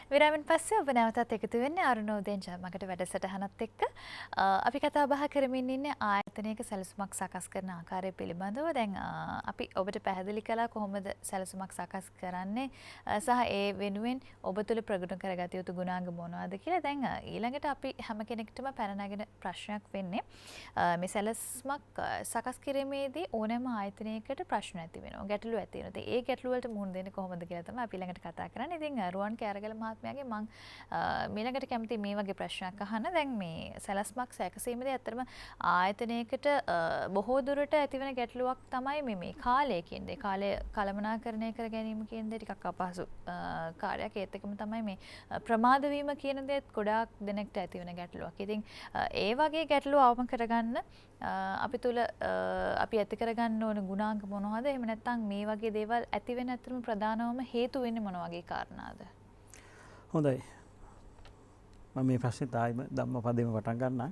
විරාමෙන් පස්සේ ඔබ නැවතත් එකතු වෙන්නේ අරුණෝදයෙන් ජයමගට වැඩසටහනත් එක්ක. අපි කතා බහ කරමින් ඉන්නේ ආයතනයක සැලසුමක් සකස් කරන ආකාරය පිළිබඳව. දැන් අපි ඔබට පැහැදිලි කළා කොහොමද සැලසුමක් සකස් කරන්නේ සහ ඒ වෙනුවෙන් ඔබ තුළ ප්‍රගුණ කරගත යුතු ගුණාංග මොනවද කියලා. දැන් ඊළඟට අපි හැම කෙනෙකුටම පැන නගින ප්‍රශ්නයක් වෙන්නේ මේ සැලසුමක් සකස් කිරීමේදී ඕනෑම ආයතනයකට ප්‍රශ්න ඇති වෙනවා. ගැටලු ඇති වෙනවා. ඒ ගැටලු වලට මුහුණ දෙන්නේ කොහොමද කියලා තමයි අපි ඊළඟට කතා කරන්නේ. ඉතින් රුවන් කෑරගල මහත්මයාගේ මම ඊළඟට කැමති මේ වගේ ප්‍රශ්නයක් අහන්න. දැන් මේ සැලසුමක් සැකසීමේදී ඇත්තටම ආයතනයකට බොහෝ දුරට ඇතිවන ගැටලුවක් තමයි මේ කාලය කියන්නේ. කාලය කළමනාකරණය කර ගැනීම කියන දේ ටිකක් අපහසු කාර්යයක්. ඒත් එකම තමයි මේ ප්‍රමාද වීම කියන දේත් ගොඩාක් දෙනෙක්ට ඇතිවන ගැටලුවක්. ඉතින් ඒ වගේ ගැටලු අවම කරගන්න අපි තුල අපි ඇති කරගන්න ඕන ගුණාංග මොනවද? එහෙම නැත්නම් මේ වගේ දේවල් ඇති වෙන ඇත්තම ප්‍රධානවම හේතු වෙන්නේ මොන වගේ කාරණාද? හොඳයි. මම මේ ප්‍රශ්නේ තායිම ධම්මපදේම පටන් ගන්නම්.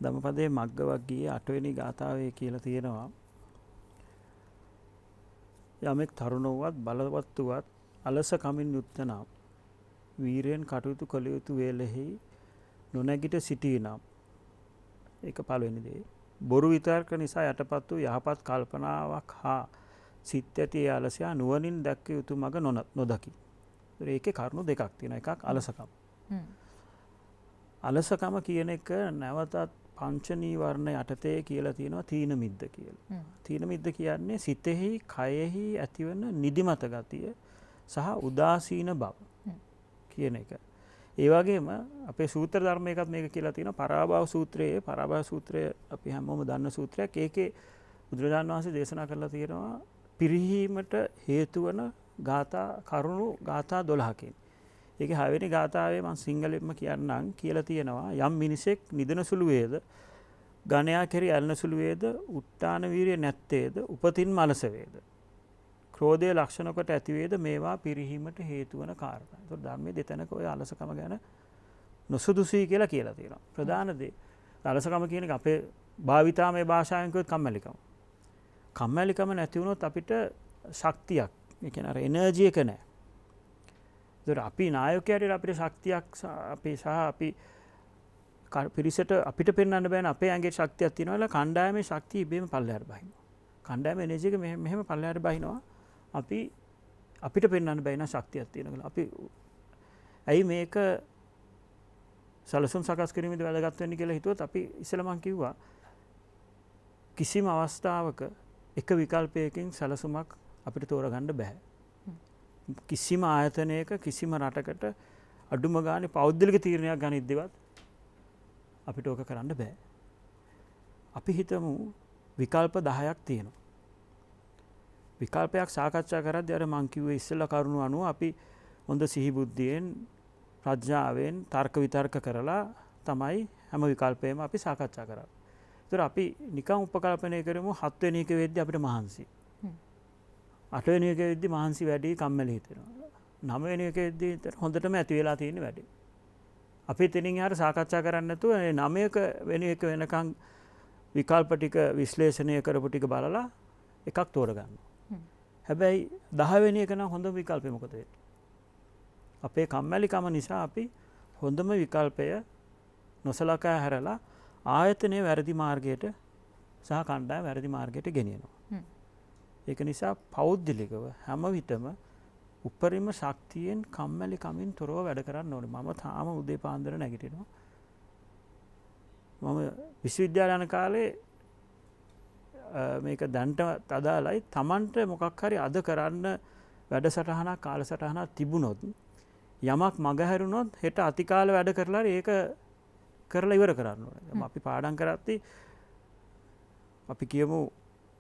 ධම්මපදයේ මග්ගවග්ගීය 8 වෙනි ගාථාවේ කියලා තියෙනවා යමෙක් තරුණ වුවත් බලවත් වුවත් අලස කමින් යුක්ත නම් වීරයෙන් කටයුතු කළ යුතු වේලෙහි නොනැගිට සිටීනම් ඒක පළවෙනි දේ. බොරු විතර්ක නිසා යටපත් වූ යහපත් කල්පනාවක් හා සිත් ඇති අලසයා නුවණින් දැක්ක යුතු මඟ නොදකි. ඒකේ කරුණු දෙකක් තියෙනවා. එකක් අලසකම. අලසකම කියන එක නැවතත් පංච නීවරණ යටතේ කියලා තියෙනවා තීන මිද්ද කියලා. තීන මිද්ද කියන්නේ සිතෙහි කයෙහි ඇතිවන නිදිමත ගතිය සහ උදාසීන බව කියන එක. ඒ වගේම අපේ සූත්‍ර ධර්මයකත් මේක කියලා තියෙනවා පරාභව සූත්‍රයේ. පරාභව සූත්‍රය අපි හැමෝම දන්න සූත්‍රයක්. ඒකේ බුදුරජාණන් වහන්සේ දේශනා කරලා තියෙනවා පිරිහීමට හේතු වන ගාථා කරුණු ගාථා 12කින්. ඒකේ 6 වෙනි ගාථාවේ මම සිංහලෙන්ම කියන්නම් කියලා තියෙනවා යම් මිනිසෙක් නිදන සුළු වේද ගණයා කෙරි ඇලන සුළු වේද උත්තාන වීරිය නැත්තේද උපතින්ම අලස වේද ක්‍රෝධයේ ලක්ෂණ කොට ඇති වේද මේවා පිරිහීමට හේතු වන කාරණා. ඒතකොට ධර්මයේ දෙතැනක ඔය අලසකම ගැන නොසුදුසුයි කියලා තියෙනවා. ප්‍රධාන දේ අලසකම කියන එක අපේ භාවිතාමය භාෂාවෙන් කිව්වොත් කම්මැලිකම. කම්මැලිකම නැති වුණොත් අපිට ශක්තියක් ඒ කියන්නේ අර එනර්ජි එක නැහැ. ඒතර අපි නායකයාට අපිට ශක්තියක් අපි පිරිසට අපිට පෙන්වන්න බෑනේ අපේ ඇඟේ ශක්තියක් තියෙනවා. කණ්ඩායමේ ශක්තිය ඉබේම පල්ලෙහාට බහිනවා. කණ්ඩායමේ එනර්ජි එක මෙහෙම පල්ලෙහාට බහිනවා. අපිට පෙන්වන්න බෑ නා ශක්තියක් තියෙනවා. අපි ඇයි මේක සලසුම් සකස් කිරීමේදී වැදගත් වෙන්නේ කියලා හිතුවොත් අපි ඉස්සෙල්ලා මම කිව්වා කිසිම අවස්ථාවක එක විකල්පයකින් සලසුමක් අපිට තෝරගන්න බෑ. කිසිම ආයතනයක කිසිම රටකට අඩුම ගානේ පෞද්ගලික තීරණයක් ගනිද්දිවත් අපිට ඕක කරන්න බෑ. අපි හිතමු විකල්ප 10ක් තියෙනවා. විකල්පයක් සාකච්ඡා කරද්දී අර මං කිව්වේ ඉස්සෙල්ලා කරුණු අනුව අපි හොඳ සිහි බුද්ධියෙන් ප්‍රඥාවෙන් තර්ක විතර්ක කරලා තමයි හැම විකල්පයක්ම අපි සාකච්ඡා කරන්නේ. ඒතර අපි නිකන් උපකල්පනය කරමු 7 වෙනි එක වෙද්දී අපිට මහන්සි. 8 වෙනි එක වෙද්දී මහන්සි වැඩි කම්මැලි හිතෙනවා. 9 වෙනි එක වෙද්දී හොඳටම ඇති වෙලා තියෙන වැඩි. අපි එතනින් එහාට සාකච්ඡා කරන්නේ නැතුව 9ක වෙනි එක වෙනකන් විකල්ප ටික විශ්ලේෂණය කරපු ටික බලලා එකක් තෝරගන්නවා. හැබැයි 10 වෙනි එක නම් හොඳම විකල්පය මොකද වෙන්නේ? අපේ කම්මැලිකම නිසා අපි හොඳම විකල්පය නොසලකා හැරලා ආයතනයේ වැරදි මාර්ගයට සහ කණ්ඩායම වැරදි මාර්ගයට ගෙනියනවා. ඒක නිසා පෞද්ගලිකව හැම විටම උපරිම ශක්තියෙන් කම්මැලි කමින් තොරව වැඩ කරන්න ඕනේ. මම තාම උදේ පාන්දර නැගිටිනවා. මම විශ්වවිද්‍යාල යන කාලේ මේක දැන්ට අදාළයි. Tamanට මොකක් හරි අද කරන්න වැඩසටහනක් කාලසටහනක් තිබුණොත් යමක් මගහැරුණොත් හෙට අතිකාල වැඩ කරලා ඒක කරලා ඉවර කරන්න ඕනේ. අපි පාඩම් කරද්දී අපි කියමු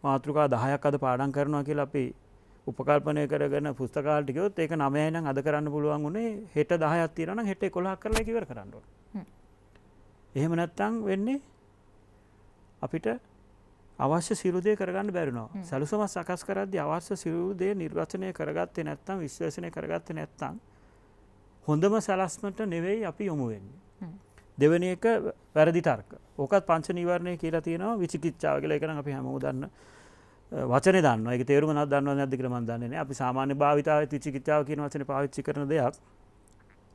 මාතෘකා 10ක් අද පාඩම් කරනවා කියලා අපි උපකල්පනය කරගෙන පුස්තකාලට ගියොත් ඒක 9යි නම් අද කරන්න පුළුවන් උනේ හෙට 10ක් තියෙනවා නම් හෙට 11ක් කරලා ඒක ඉවර කරන්න ඕනේ. එහෙම නැත්නම් වෙන්නේ අපිට අවශ්‍ය සියලු දේ කරගන්න බැරි වෙනවා. සැලසුම සකස් කරද්දී අවශ්‍ය සියලු දේ නිර්වචනය කරගත්තේ නැත්නම් විශ්ලේෂණය කරගත්තේ නැත්නම් හොඳම සැලැස්මට නෙවෙයි අපි යොමු වෙන්නේ. දෙවෙනි එක වැරදි තර්ක. ඕකත් පංච නීවරණය කියලා තියෙනවා විචිකිච්ඡාව කියලා. ඒක නම් අපි හැමෝම දන්න වචනේ දන්නවා. ඒක තේරුම දන්නවද නැද්ද කියලා මම දන්නේ නැහැ. අපි සාමාන්‍ය භාවිතාවේ විචිකිච්ඡාව කියන වචනේ පාවිච්චි කරන දෙයක්.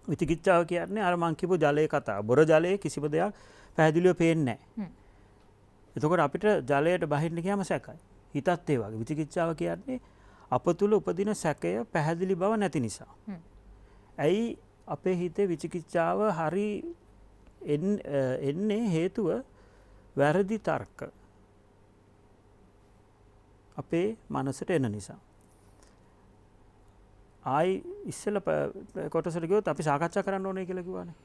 විචිකිච්ඡාව කියන්නේ අර මං කියපු ජලයේ කතාව. බොර ජලයේ කිසිම දෙයක් පැහැදිලිව පේන්නේ නැහැ. එතකොට අපිට ජලයට බහින්න ගියාම සැකයි. හිතත් ඒ වගේ. විචිකිච්ඡාව කියන්නේ අප තුල උපදින සැකය පැහැදිලි බව නැති නිසා. ඇයි අපේ හිතේ විචිකිච්ඡාව හරි එන්නේ හේතුව වැරදි තර්ක අපේ මනසට එන නිසා. ආයි ඉස්සෙල්ල කොටසට ගියොත් අපි සාකච්ඡා කරන්න ඕනේ කියලා කිව්වනේ.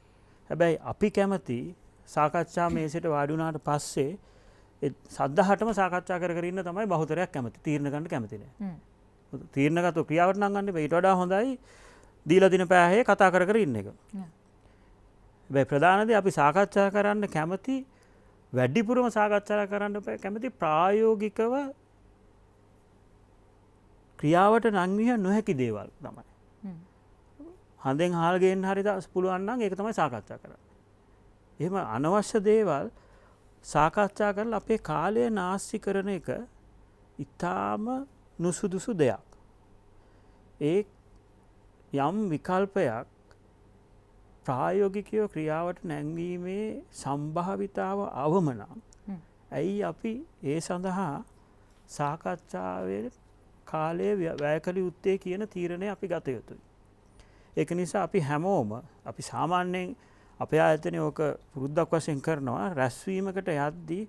හැබැයි අපි කැමති සාකච්ඡා මේසෙට වාඩි වුණාට පස්සේ සද්දහටම සාකච්ඡා කර ඉන්න තමයි බහුතරයක් කැමති. තීරණ ගන්න කැමති නෑ. තීරණ ගත්තොත් ක්‍රියාවට නම් ගන්න බෑ. ඊට වඩා හොඳයි දීලා දින පෑහේ කතා කර ඉන්න එක. හැබැයි ප්‍රධාන දේ අපි සාකච්ඡා කරන්න කැමති වැඩිපුරම සාකච්ඡා කරන්න කැමති ප්‍රායෝගිකව ක්‍රියාවට නංවිය නොහැකි දේවල් තමයි. හඳෙන් හාල් ගේන්න හරි පුළුවන් නම් ඒක තමයි සාකච්ඡා කරන්නේ. එහෙම අනවශ්‍ය දේවල් සාකච්ඡා කරලා අපේ කාලය නාස්ති කරන එක ඊටාම නුසුදුසු දෙයක්. ඒ යම් විකල්පයක් ප්‍රායෝගිකව ක්‍රියාවට නැංවීමේ සම්භාවිතාව අවම නම් ඇයි අපි ඒ සඳහා සාකච්ඡාවේ කාලය වැය කළ යුත්තේ කියන තීරණය අපි ගත යුතුයි. ඒක නිසා අපි හැමෝම අපි සාමාන්‍යයෙන් අපේ ආයතනයේ ඕක පුරුද්දක් වශයෙන් කරනවා රැස්වීමකට යද්දී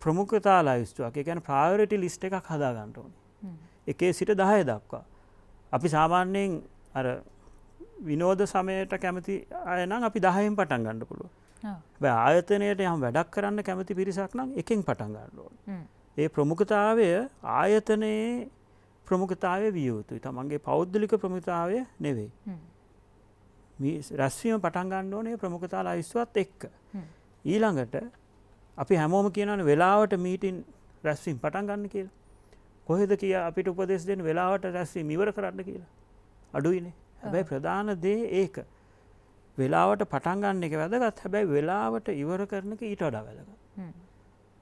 ප්‍රමුඛතා ලයිස්තුවක්. ඒ කියන්නේ ප්‍රයොරිටි ලිස්ට් එකක් හදා ගන්න ඕනේ. 1 සිට 10 දක්වා. අපි සාමාන්‍යයෙන් අර විනෝද සමයට කැමති අය නම් අපි 10න් පටන් ගන්න පුළුවන්. හැබැයි ආයතනයට යම් වැඩක් කරන්න කැමති පිරිසක් නම් 1න් පටන් ගන්න ඕනේ. ඒ ප්‍රමුඛතාවය ආයතනයේ ප්‍රමුඛතාවය විය යුතුයි. තමන්ගේ පෞද්ගලික ප්‍රමුඛතාවය නෙවෙයි. මේ රැස්වීම පටන් ගන්න ඕනේ ප්‍රමුඛතා ලයිස්තුවත් එක්ක. ඊළඟට අපි හැමෝම කියනවානේ වෙලාවට මීටින් රැස්වීම පටන් ගන්න කියලා. කොහෙද කියා අපිට උපදෙස් දෙන්න වෙලාවට රැස්වීම ඉවර කරන්න කියලා. අඩුයිනේ. හැබැයි ප්‍රධාන දේ ඒක. වෙලාවට පටන් ගන්න එක වැදගත්. හැබැයි වෙලාවට ඉවර කරන එක ඊට වඩා වැදගත්.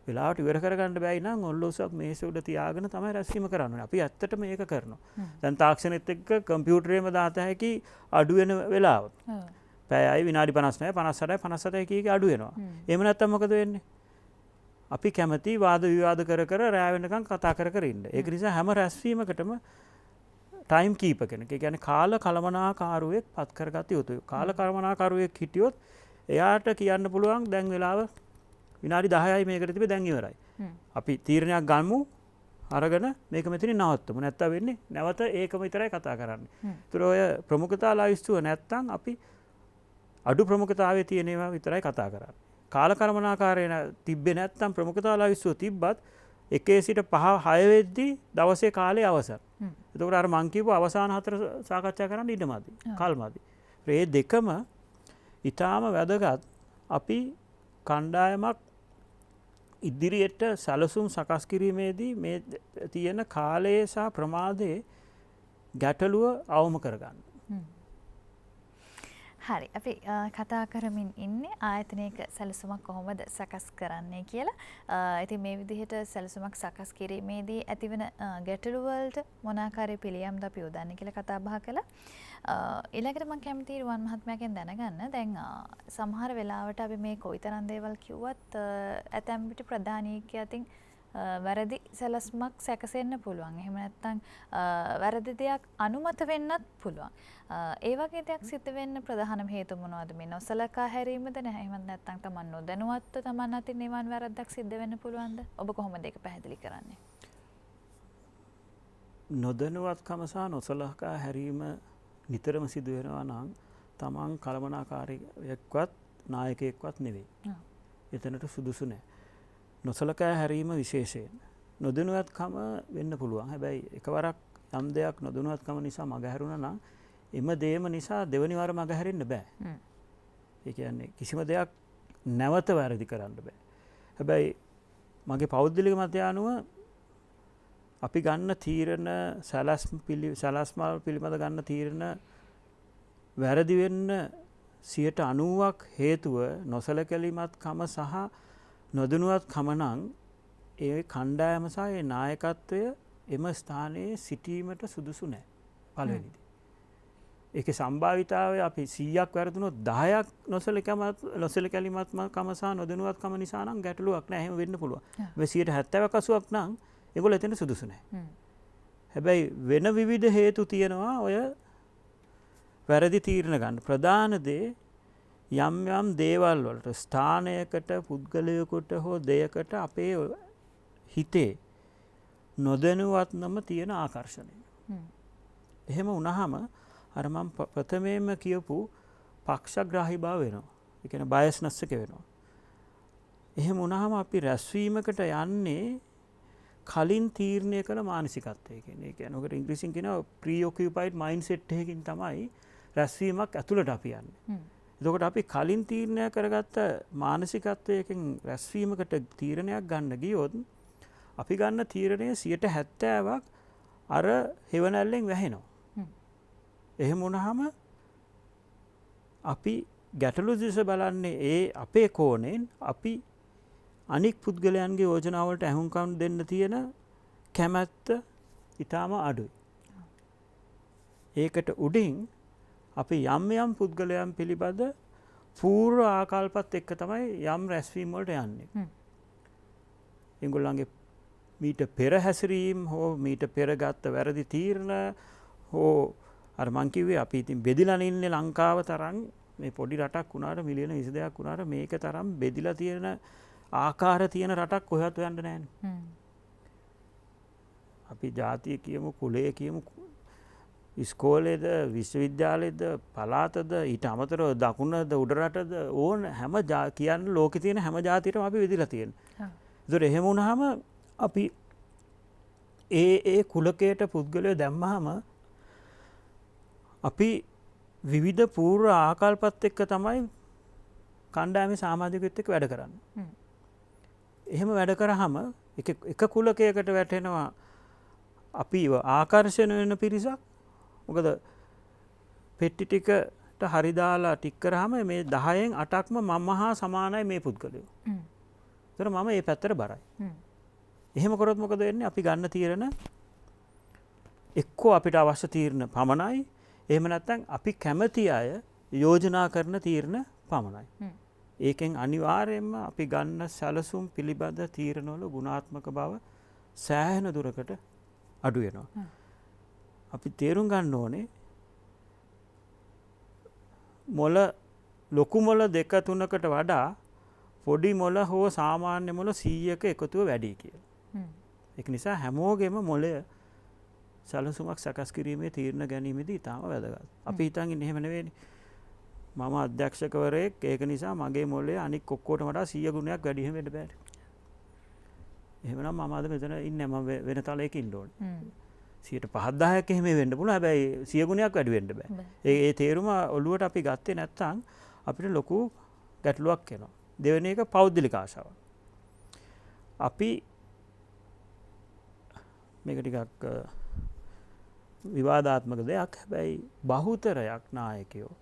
වෙලාවට ඉවර කරගන්න බැයි නම් ඔල්ලෝසක් මේසෙ උඩ තියාගෙන තමයි රැස්වීම කරන්න ඕනේ. අපි ඇත්තටම මේක කරනවා. දැන් තාක්ෂණෙත් එක්ක කම්පියුටරේම දාත හැකි අඩු වෙන වෙලාව. පැයයි විනාඩි 59යි 58යි 57යි කීක අඩු වෙනවා. එහෙම නැත්නම් මොකද වෙන්නේ? අපි කැමති වාද විවාද කර කර රැ වෙනකන් කතා කර කර ඉන්න. ඒක නිසා හැම රැස්වීමකටම ටයිම් කීපර් කෙනෙක්. ඒ කියන්නේ කාල කළමනාකාරුවෙක් පත් කරගත යුතුයි. කාල කළමනාකාරුවෙක් හිටියොත් එයාට කියන්න පුළුවන් දැන් වෙලාව විනාඩි 10යි මේකට තිබේ දැන් ඉවරයි. අපි තීරණයක් ගන්නමු අරගෙන මේක මෙතනින් නවත්තමු. නැත්තම් වෙන්නේ නැවත ඒකම විතරයි කතා කරන්නේ. ඒතර ඔය ප්‍රමුඛතා ලයිස්තුව නැත්තම් අපි අඩු ප්‍රමුඛතාවයේ තියෙන ඒවා විතරයි කතා කරන්නේ. කාල කළමනාකාරය තිබ්බේ නැත්තම් ප්‍රමුඛතා ලයිස්තුව තිබ්බත් 1 සිට 5 6 වෙද්දී දවසේ කාලය අවසන්. එතකොට අර මං කියපු අවසාන 4 සාකච්ඡා කරන්න ඉඩමදි. කල්මදි. මේ දෙකම ඊටාම වැදගත්. අපි කණ්ඩායමක් ඉදිරියට සැලසුම් සකස් කිරීමේදී මේ තියෙන කාලයේ සහ ප්‍රමාදයේ ගැටලුව අවම කරගන්න. හරි. අපි කතා කරමින් ඉන්නේ ආයතනයක සැලසුමක් කොහොමද සකස් කරන්නේ කියලා. ඉතින් මේ විදිහට සැලසුමක් සකස් කිරීමේදී ඇතිවන ගැටලු වලට මොන ආකාරයේ පිළියම්ද අපි යොදන්නේ කියලා කතා බහ කළා. ඊළඟට මම කැමතියි රුවන් මහත්මයාගෙන් දැනගන්න. දැන් සමහර වෙලාවට අපි මේ කොයිතරම් දේවල් කිව්වත් ඇතැම් විට ප්‍රධානීකයන් අතින් වැරදි සැලස්මක් සැකසෙන්න පුළුවන්. එහෙම නැත්නම් වැරදි දෙයක් අනුමත වෙන්නත් පුළුවන්. ඒ වගේ දෙයක් සිද්ධ වෙන්න ප්‍රධානම හේතුව මොනවද? මේ නොසලකා හැරීමද නැහැ. එහෙම නැත්නම් තමන් නොදැනුවත්ව තමන් අතින් නිවන් වැරද්දක් සිද්ධ වෙන්න පුළුවන්ද? ඔබ කොහොමද ඒක පැහැදිලි කරන්නේ? නොදැනුවත්කම සහ නොසලකා හැරීම නිතරම සිදු වෙනවා නම් තමන් කළමනාකාරයෙක්වත් නායකයෙක්වත් නෙවෙයි. එතනට සුදුසු නැහැ. නොසලකා හැරීම විශේෂයෙන් නොදැනුවත්කම වෙන්න පුළුවන්. හැබැයි එකවරක් යම් දෙයක් නොදැනුවත්කම නිසා මගහැරුණා නම් එම දේම නිසා දෙවනි වර මගහැරෙන්න බෑ. ඒ කියන්නේ කිසිම දෙයක් නැවත වැරදි කරන්න බෑ. හැබැයි මගේ පෞද්ගලික මතය අනුව අපි ගන්න තීරණ සැලැස්මල් පිළිබඳ ගන්න තීරණ වැරදි වෙන්න 90%ක් හේතුව නොසලකැලීමත්කම සහ නොදැනුවත්කම නම් ඒ කණ්ඩායම සහ ඒ නායකත්වය එම ස්ථානයේ සිටීමට සුදුසු නැහැ. පළවෙනිදි. ඒකේ සම්භාවිතාවය අපි 100ක් වැරදුනොත් 10ක් නොසලකැලීමත්කම සහ නොදැනුවත්කම නිසා නම් ගැටලුවක් නැහැ. එහෙම වෙන්න පුළුවන්. මේ 70ක් 80ක් නම් ඒගොල්ලෝ එතන සුදුසු නැහැ. හැබැයි වෙන විවිධ හේතු තියෙනවා ඔය වැරදි තීරණ ගන්න. ප්‍රධාන දේ යම් යම් දේවල් වලට ස්ථානයකට පුද්ගලයෙකුට හෝ දෙයකට අපේ හිතේ නොදැනුවත්වම තියෙන ආකර්ෂණය. එහෙම වුණාම අර මම ප්‍රථමයෙන්ම කියපු පක්ෂග්‍රාහී බව වෙනවා. ඒ කියන්නේ බයස්නස් එක වෙනවා. එහෙම වුණාම අපි රැස්වීමකට යන්නේ කලින් තීරණය කළ මානසිකත්වය කියන්නේ. ඒ කියන්නේ ඔකට ඉංග්‍රීසියෙන් කියනවා preoccupied mindset එකකින් තමයි රැස්වීමක් ඇතුළට අපි යන්නේ. එතකොට අපි කලින් තීරණය කරගත්ත මානසිකත්වයකින් රැස්වීමකට තීරණයක් ගන්න ගියොත් අපි ගන්න තීරණය 70%ක් අර හෙවණැල්ලෙන් වැහෙනවා. එහෙම වුණාම අපි ගැටලු දිස බලන්නේ ඒ අපේ කෝණයෙන් අපි අනික් පුද්ගලයන්ගේ යෝජනාවලට ඇහුම්කන් දෙන්න තියෙන කැමැත්ත ඊටාම අඩුයි. ඒකට උඩින් අපි යම් පුද්ගලයන් පිළිබඳ පූර්ව ආකල්පත් එක්ක තමයි යම් රැස්වීම් වලට යන්නේ. ඒගොල්ලන්ගේ මීට පෙර හැසිරීම් හෝ මීට පෙර ගත්ත වැරදි තීරණ හෝ අර මං කිව්වේ අපි ඉතින් බෙදිලා ඉන්නේ ලංකාව තරම් මේ පොඩි රටක් වුණාට මිලියන 22ක් වුණාට මේක තරම් බෙදිලා තියෙන ආකාර තියෙන රටක් කොහෙවත් හොයන්න නැහැනේ. අපි ජාතිය කියමු කුලය කියමු ඉස්කෝලේද විශ්වවිද්‍යාලයේද පළාතද ඊට අමතරව දකුණද උඩරටද ඕන හැම කියන්නේ ලෝකේ තියෙන හැම ජාතියටම අපි බෙදිලා තියෙනවා. ඒතර එහෙම වුණාම අපි ඒ කුලකයට පුද්ගලයෝ දැම්මහම අපි විවිධ පූර්ව ආකල්පත් එක්ක තමයි කණ්ඩායමේ සමාජිකයොත් එක්ක වැඩ කරන්නේ. එහෙම වැඩ කරාම එක කුලකයකට වැටෙනවා අපි ආකර්ෂණ වෙන පිරිසක්. මොකද පෙට්ටි ටිකට හරි දාලා ටික් කරාම මේ 10න් 8ක්ම මම හා සමානයි මේ පුද්ගලයෝ. ඒතර මම මේ පැත්තට බරයි. එහෙම කරොත් මොකද වෙන්නේ? අපි ගන්න තීරණ එක්කෝ අපිට අවශ්‍ය තීරණ පමණයි. එහෙම නැත්නම් අපි කැමති අය යෝජනා කරන තීරණ පමණයි. ඒකෙන් අනිවාර්යයෙන්ම අපි ගන්න සැලසුම් පිළිබඳ තීරණවල ගුණාත්මක බව සෑහෙන දුරකට අඩු වෙනවා. අපි තේරුම් ගන්න ඕනේ මොළ ලොකු මොළ 2-3කට වඩා පොඩි මොළ හෝ සාමාන්‍ය මොළ 100ක එකතුව වැඩි කියලා. ඒක නිසා හැමෝගෙම මොළය සැලසුමක් සකස් කිරීමේ තීරණ ගැනීමේදී ඉතාම වැදගත්. අපි හිතන් ඉන්නේ එහෙම නෙවෙයිනේ. මම අධ්‍යක්ෂකවරයෙක් ඒක නිසා මගේ මොළේ අනික් ඔක්කොටම වඩා 100 ගුණයක් වැඩි වෙන්න බෑ. එහෙමනම් මම අද මෙතන ඉන්නේ මම වෙන තලයක ඉන්න ඕනේ. 5-10ක් එහෙම වෙන්න පුළුවන්. හැබැයි 100 ගුණයක් වැඩි වෙන්න බෑ. ඒ තේරුම ඔළුවට අපි ගත්තේ නැත්නම් අපිට ලොකු ගැටලුවක් එනවා. දෙවෙනි එක පෞද්ගලික ආශාව. අපි මේක ටිකක් විවාදාත්මක දෙයක්. හැබැයි බහුතරයක් නායකයෝ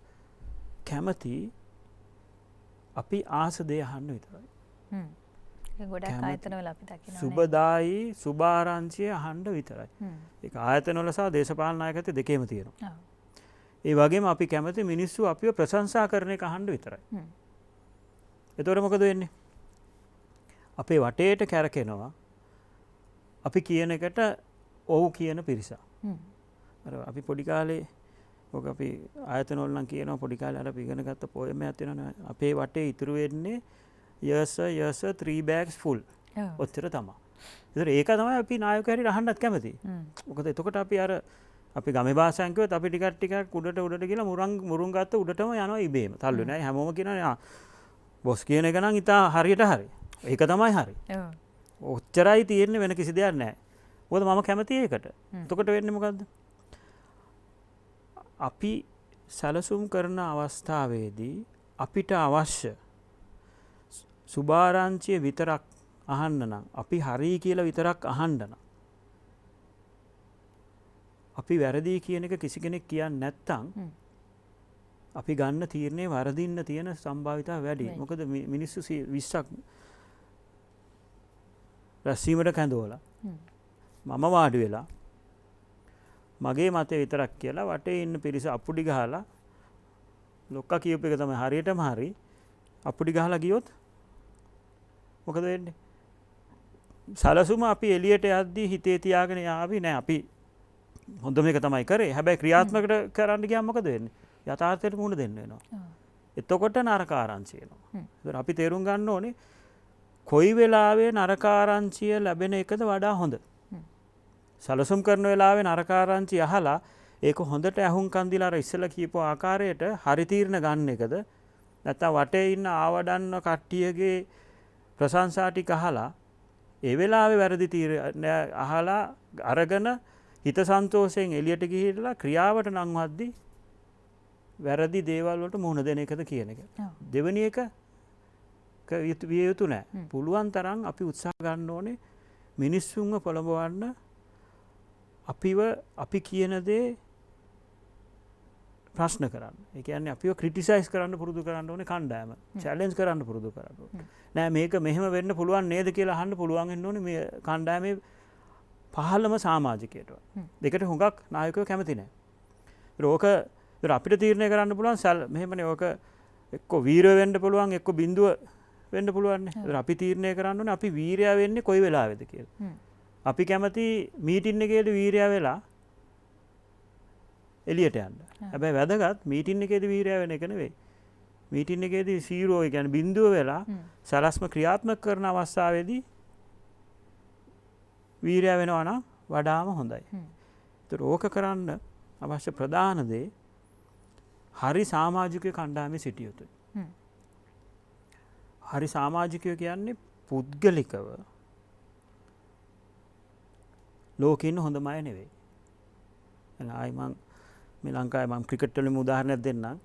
කැමති අපි ආස දේ අහන්න විතරයි. ගොඩක් ආයතනවල අපි දකිනවා සුබදායි සුභාරංචිය අහන්න විතරයි. ඒක ආයතනවල සහ දේශපාලන නායකත්වයේ දෙකේම තියෙනවා. ඒ වගේම අපි කැමති මිනිස්සු අපිව ප්‍රශංසා කරන එක අහන්න විතරයි. එතකොට මොකද වෙන්නේ? අපේ වටේට කැරකෙනවා අපි කියන එකට ඔව් කියන පිරිසක්. අපි පොඩි කාලේ ඔක අපි ආයතන වල නම් කියනවා පොඩි කාලේ අර අපි ඉගෙන ගත්ත පොයමයක් තියෙනවනේ අපේ වටේ ඉතුරු වෙන්නේ yes sir 3 bags full. ඔච්චර තමයි. ඒතර ඒක තමයි අපි නායකයෝ හැටියට අහන්නත් කැමති. මොකද එතකොට අපි අර අපි ගමේ භාෂාවෙන් කිව්වොත් අපි ටිකක් උඩට ගිහලා මුරුන් ගත්ත උඩටම යනවා ඉබේම. තල්ලු නෑ හැමෝම කියනවා බොස් කියන එක නම් ඉතා හරියට හරි. ඒක තමයි හරි. ඔච්චරයි තියෙන්නේ වෙන කිසි දෙයක් නෑ. මොකද මම කැමති ඒකට. එතකොට වෙන්නේ මොකද්ද? අපි සැලසුම් කරන අවස්ථාවේදී අපිට අවශ්‍ය සුභාරංචිය විතරක් අහන්න නම් අපි හරි කියලා විතරක් අහන්න නම් අපි වැරදි කියන එක කිසි කෙනෙක් කියන්නේ නැත්තම් අපි ගන්න තීරණේ වරදින්න තියෙන සම්භාවිතාව වැඩි. මොකද මිනිස්සු 20ක් රැස්වීමට කැඳවලා මම වාඩි වෙලා මගේ මතය විතරක් කියලා වටේ ඉන්න පිරිස අපුඩි ගහලා ලොක්කා කියපු එක තමයි හරියටම හරි අපුඩි ගහලා ගියොත් මොකද වෙන්නේ? සලසුම අපි එළියට යද්දී හිතේ තියාගෙන යාවි නෑ අපි හොඳ මේක තමයි කරේ. හැබැයි ක්‍රියාත්මකට කරන්න ගියාම මොකද වෙන්නේ? යථාර්ථයට මුහුණ දෙන්න වෙනවා. එතකොට නරකාරංචි එනවා. ඒතර අපි තේරුම් ගන්න ඕනේ කොයි වෙලාවේ නරකාරංචිය ලැබෙන එකද වඩා හොඳ. සලසුම් කරන වෙලාවේ නරකාරංචි අහලා ඒක හොඳට ඇහුම්කන් දීලා අර ඉස්සෙල්ලා කියපු ආකාරයට හරි තීරණ ගන්න එකද නැත්නම් වටේ ඉන්න ආවඩන්න කට්ටියගේ ප්‍රශංසා ටික අහලා ඒ වෙලාවේ වැරදි තීරණ අහලා අරගෙන හිත සන්තෝෂයෙන් එළියට ගිහිල්ලා ක්‍රියාවට නංවද්දී වැරදි දේවල් වලට මුහුණ දෙන එකද කියන එක. දෙවෙනි එක විය යුතු නෑ. පුළුවන් තරම් අපි උත්සාහ ගන්න ඕනේ මිනිස්සුන්ව පොළඹවන්න අපි කියන දේ ප්‍රශ්න කරන්න. ඒ කියන්නේ අපිව ක්‍රිටිසයිස් කරන්න පුරුදු කරන්න ඕනේ කණ්ඩායම. චැලෙන්ජ් කරන්න පුරුදු කරන්න ඕනේ. නෑ මේක මෙහෙම වෙන්න පුළුවන් නේද කියලා අහන්න පුළුවන් වෙන්න ඕනේ මේ කණ්ඩායමේ පහළම සමාජිකයට. දෙකට හුඟක් නායකයෝ කැමති නෑ. ඒක අපිට තීරණය කරන්න පුළුවන් මෙහෙමනේ ඕක එක්ක වීරය වෙන්න පුළුවන් එක්ක බිඳුව වෙන්න පුළුවන් නේ. අපි තීරණය කරන්න ඕනේ අපි වීරයා වෙන්නේ කොයි වෙලාවෙද කියලා. අපි කැමති මීටින් එකේදී වීරයා වෙලා එළියට යන්න. හැබැයි වැදගත් මීටින් එකේදී වීරයා වෙන එක නෙවෙයි. මීටින් එකේදී 0 ඒ කියන්නේ බිඳුව වෙලා සලස්ම ක්‍රියාත්මක කරන අවස්ථාවේදී වීරයා වෙනවා නම් වඩාම හොඳයි. ඒතර ඕක කරන්න අවශ්‍ය ප්‍රධාන දේ හරි සමාජික කණ්ඩායමේ සිටිය යුතුයි. හරි සමාජිකයෝ කියන්නේ පුද්ගලිකව ලෝකේ ඉන්න හොඳම අය නෙවෙයි. ආයි මං මේ ලංකාවේ මම ක්‍රිකට් වලින් උදාහරණයක් දෙන්නම්.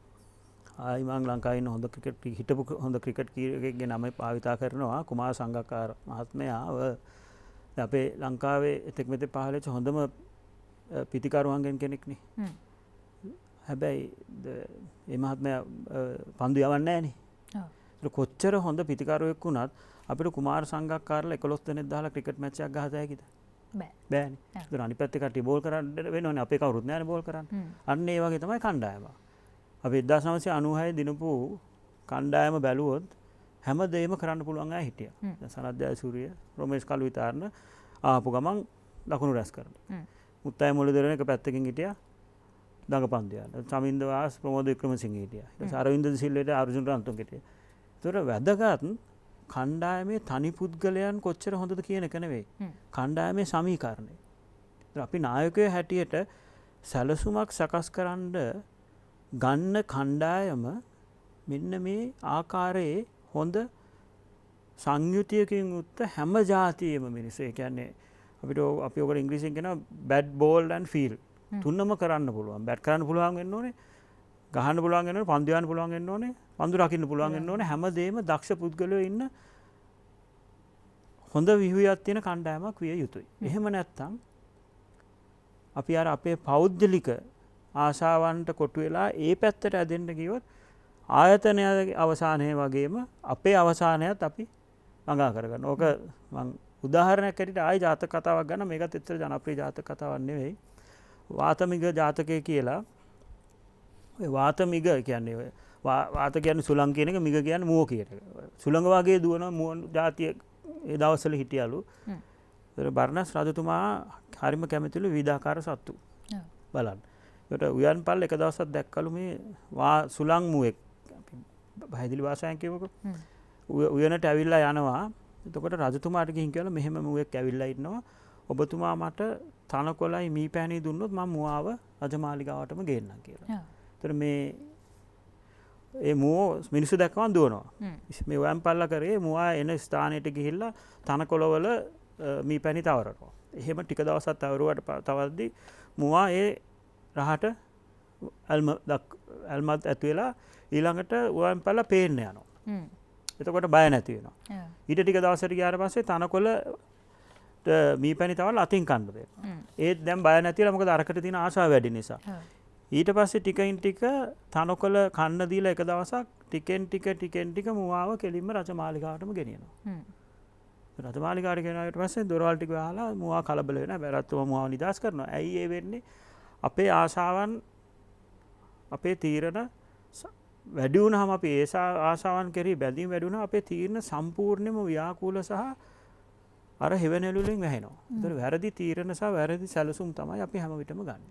ආයි මං ලංකාවේ ඉන්න හොඳ ක්‍රිකට් හිටපු හොඳ ක්‍රිකට් කීරකෙක්ගේ නම භාවිතා කරනවා කුමාර සංගක්කාර මහත්මයා. අපේ ලංකාවේ එතෙක් මෙතෙක් පහළ වෙච්ච හොඳම පිතිකරුවන්ගෙන් කෙනෙක්නේ. හැබැයි මේ මහත්මයා පන්දු යවන්නේ නැහනේ. කොච්චර හොඳ පිතිකරුවෙක් වුණත් අපිට කුමාර සංගක්කාරලා 11 දෙනෙක් දාලා ක්‍රිකට් මැච් එකක් ගහත හැකිද? බෑනේ. ඒක අනිත් පැත්තේ කට්ටිය බෝල් කරන්න වෙනවනේ. අපේ කවුරුත් නෑනේ බෝල් කරන්න. අන්න ඒ වගේ තමයි කණ්ඩායම. අපි 1996 දිනපු කණ්ඩායම බැලුවොත් හැමදේම කරන්න පුළුවන් අය හිටියා. දැන් සනත් ජයසූරිය, රොමේෂ් කල්විතාරණ ආපු ගමන් ලකුණු රැස් කරනවා. මුත්තයි මුලදෙරණ එක පැත්තකින් හිටියා. දඟපන්දු යන. චමින්ද වාස්, ප්‍රමෝද වික්‍රමසිංහ හිටියා. ඊට පස්සේ අරවින්ද සිල්වේට අර්ජුන රන්තුන් හිටියා. ඒතර වැදගත් කණ්ඩායමේ තනි පුද්ගලයන් කොච්චර හොඳද කියන එක නෙවෙයි. කණ්ඩායමේ සමීකරණය. අපි නායකයෝ හැටියට සැලසුමක් සකස් කරන්න ගන්න කණ්ඩායම මෙන්න මේ ආකාරයේ හොඳ සංයුතියකින් යුක්ත හැම ජාතියෙම මිනිස්සු. ඒ කියන්නේ අපිට අපි ඔකට ඉංග්‍රීසියෙන් කියනවා බැට් බෝල් ඇන්ඩ් ෆීල්ඩ්. තුනම කරන්න පුළුවන්. බැට් කරන්න පුළුවන් වෙන්න ඕනේ. ගහන්න පුළුවන් වෙන්න ඕනේ. පන්දු යන්න පුළුවන් වෙන්න ඕනේ. පන්දු රකින්න පුළුවන් වෙන්න ඕනේ. හැමදේම දක්ෂ පුද්ගලයෝ ඉන්න හොඳ විහුවක් තියෙන කණ්ඩායමක් විය යුතුයි. එහෙම නැත්නම් අපි අර අපේ පෞද්ගලික ආශාවන්ට කොටු වෙලා ඒ පැත්තට ඇදෙන්න ගියොත් ආයතනයේ අවසානයේ වගේම අපේ අවසානයත් අපි ළඟා කරගන්න. ඕක මම උදාහරණයක් ඇටියට ආයි ජාතක කතාවක් ගන්න. මේකත් ඇත්තට ජනප්‍රිය ජාතක කතාවක් නෙවෙයි. වාතමිග ජාතකය කියලා. ඔය වාතමිග කියන්නේ වාත කියන්නේ සුළං කියන එක, මිග කියන්නේ මුව කියන එක. සුළඟ වගේ දුවන මුව ජාතිය ඒ දවස්වල හිටියලු. බර්ණස් රජතුමා හරිම කැමතිලු විවිධාකාර සත්තු බලන්න. ඒකට උයන් පල්ල එක දවසක් දැක්කලු මේ සුළං මුවෙක් පැහැදිලි භාෂාවෙන් කියමුකෝ. උයනට ඇවිල්ලා යනවා. එතකොට රජතුමාට ගිහින් කියලා මෙහෙම මුවෙක් ඇවිල්ලා ඉන්නවා. ඔබතුමා මට තනකොළයි මී පැණි දුන්නොත් මම මුවාව රජමාලිගාවටම ගේන්නම් කියලා. ඒතර මේ ඒ මුවෝ මිනිස්සු දැක්කම දුවනවා. මේ උයන් පල්ල කරේ මුවා එන ස්ථානයට ගිහිල්ලා තනකොළවල මී පැණි තවරනවා. එහෙම ටික දවසක් තවරුවට තවද්දි මුවා ඒ රහට ඇල්මත් ඇති වෙලා ඊළඟට උයන් පල්ල පේන්න යනවා. එතකොට බය නැති වෙනවා. ඊට ටික දවසකට ගියාට පස්සේ තනකොළ මී පැණි තවල අතින් කන්න දෙනවා. ඒත් දැන් බය නැතිලා මොකද අරකට තියෙන ආශාව වැඩි නිසා. ඊට පස්සේ ටිකින් ටික තනකොළ කන්න දීලා එක දවසක් ටිකෙන් ටික මුවාව කෙලින්ම රජමාලිගාවටම ගෙනියනවා. රජමාලිගාවට ගෙනාවට පස්සේ දොරවල් ටික වහලා මුවා කලබල වෙනවා. බැරත්තුම මුවාව නිදාස් කරනවා. ඇයි ඒ වෙන්නේ? අපේ ආශාවන් අපේ තීරණ වැඩි වුණාම අපි ඒ ආශාවන් කෙරෙහි බැඳීම් වැඩි වුණා අපේ තීරණ සම්පූර්ණයෙන්ම ව්‍යාකූල සහ අර හෙවණැලුලින් වැහෙනවා. ඒතර වැරදි තීරණ සහ වැරදි සැලසුම් තමයි අපි හැම විටම ගන්න.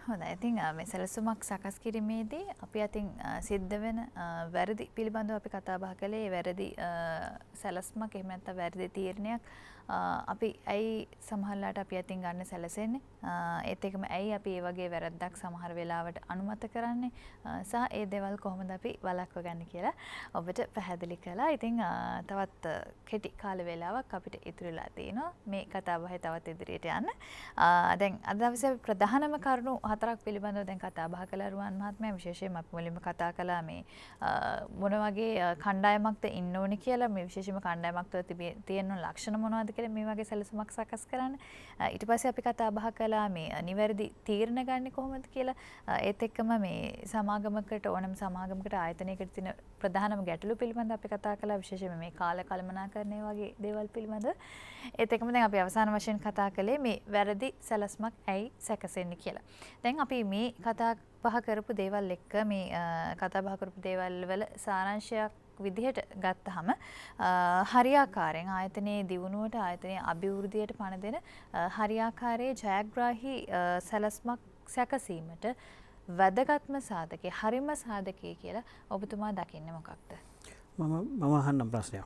හොඳයි. ඉතින් මේ සැලසුමක් සකස් කිරීමේදී අපි අතින් සිද්ධ වෙන වැරදි පිළිබඳව අපි කතා බහ කළේ. වැරදි සැලස්මක් එහෙම නැත්නම් වැරදි තීරණයක් අපි ඇයි සමහරලාට අපි අතින් ගන්න සැලසෙන්නේ? ඒත් එකම ඇයි අපි ඒ වගේ වැරද්දක් සමහර වෙලාවට අනුමත කරන්නේ? සහ ඒ දේවල් කොහොමද අපි වළක්ව ගන්න කියලා ඔබට පැහැදිලි කළා. ඉතින් තවත් කෙටි කාල වේලාවක් අපිට ඉතුරුලා තියෙනවා මේ කතා බහේ තවත් ඉදිරියට යන්න. දැන් අද දවසේ ප්‍රධානම කරුණු හතරක් පිළිබඳව දැන් කතා බහ කළා රුවන් මහත්මයා. විශේෂයෙන්ම අපි මුලින්ම කතා කළා මේ මොන වගේ කණ්ඩායමක්ද ඉන්න ඕනේ කියලා. මේ විශේෂයෙන්ම කණ්ඩායමක් තුළ තියෙන ලක්ෂණ මොනවද කියලා මේ වගේ සැලසුමක් සකස් කරන්න. ඊට පස්සේ අපි කතා බහ කළා මේ නිවැරදි තීරණ ගන්න කොහොමද කියලා. ඒත් එක්කම මේ සමාගමකට ඕනම සමාගමකට ආයතනයකට තියෙන ප්‍රධානම ගැටලු පිළිබඳව අපි කතා කළා. විශේෂයෙන්ම මේ කාල කළමනාකරණය වගේ දේවල් පිළිබඳව. ඒත් එක්කම දැන් අපි අවසාන වශයෙන් කතා කළේ මේ වැරදි සැලස්මක් ඇයි සැකසෙන්නේ කියලා. දැන් අපි මේ කතා බහ කරපු දේවල් එක්ක මේ කතා බහ කරපු දේවල් වල සාරාංශයක් විදිහට ගත්තහම හරියාකාරයෙන් ආයතනයේ දියුණුවට ආයතනයේ අභිවෘද්ධියට පණ දෙන හරියාකාරයේ ජයග්‍රාහී සැලස්මක් සැකසීමට වැදගත්ම සාධකේ හරිම සාධකේ කියලා ඔබතුමා දකින්නේ මොකක්ද? මම අහන්නම් ප්‍රශ්නයක්.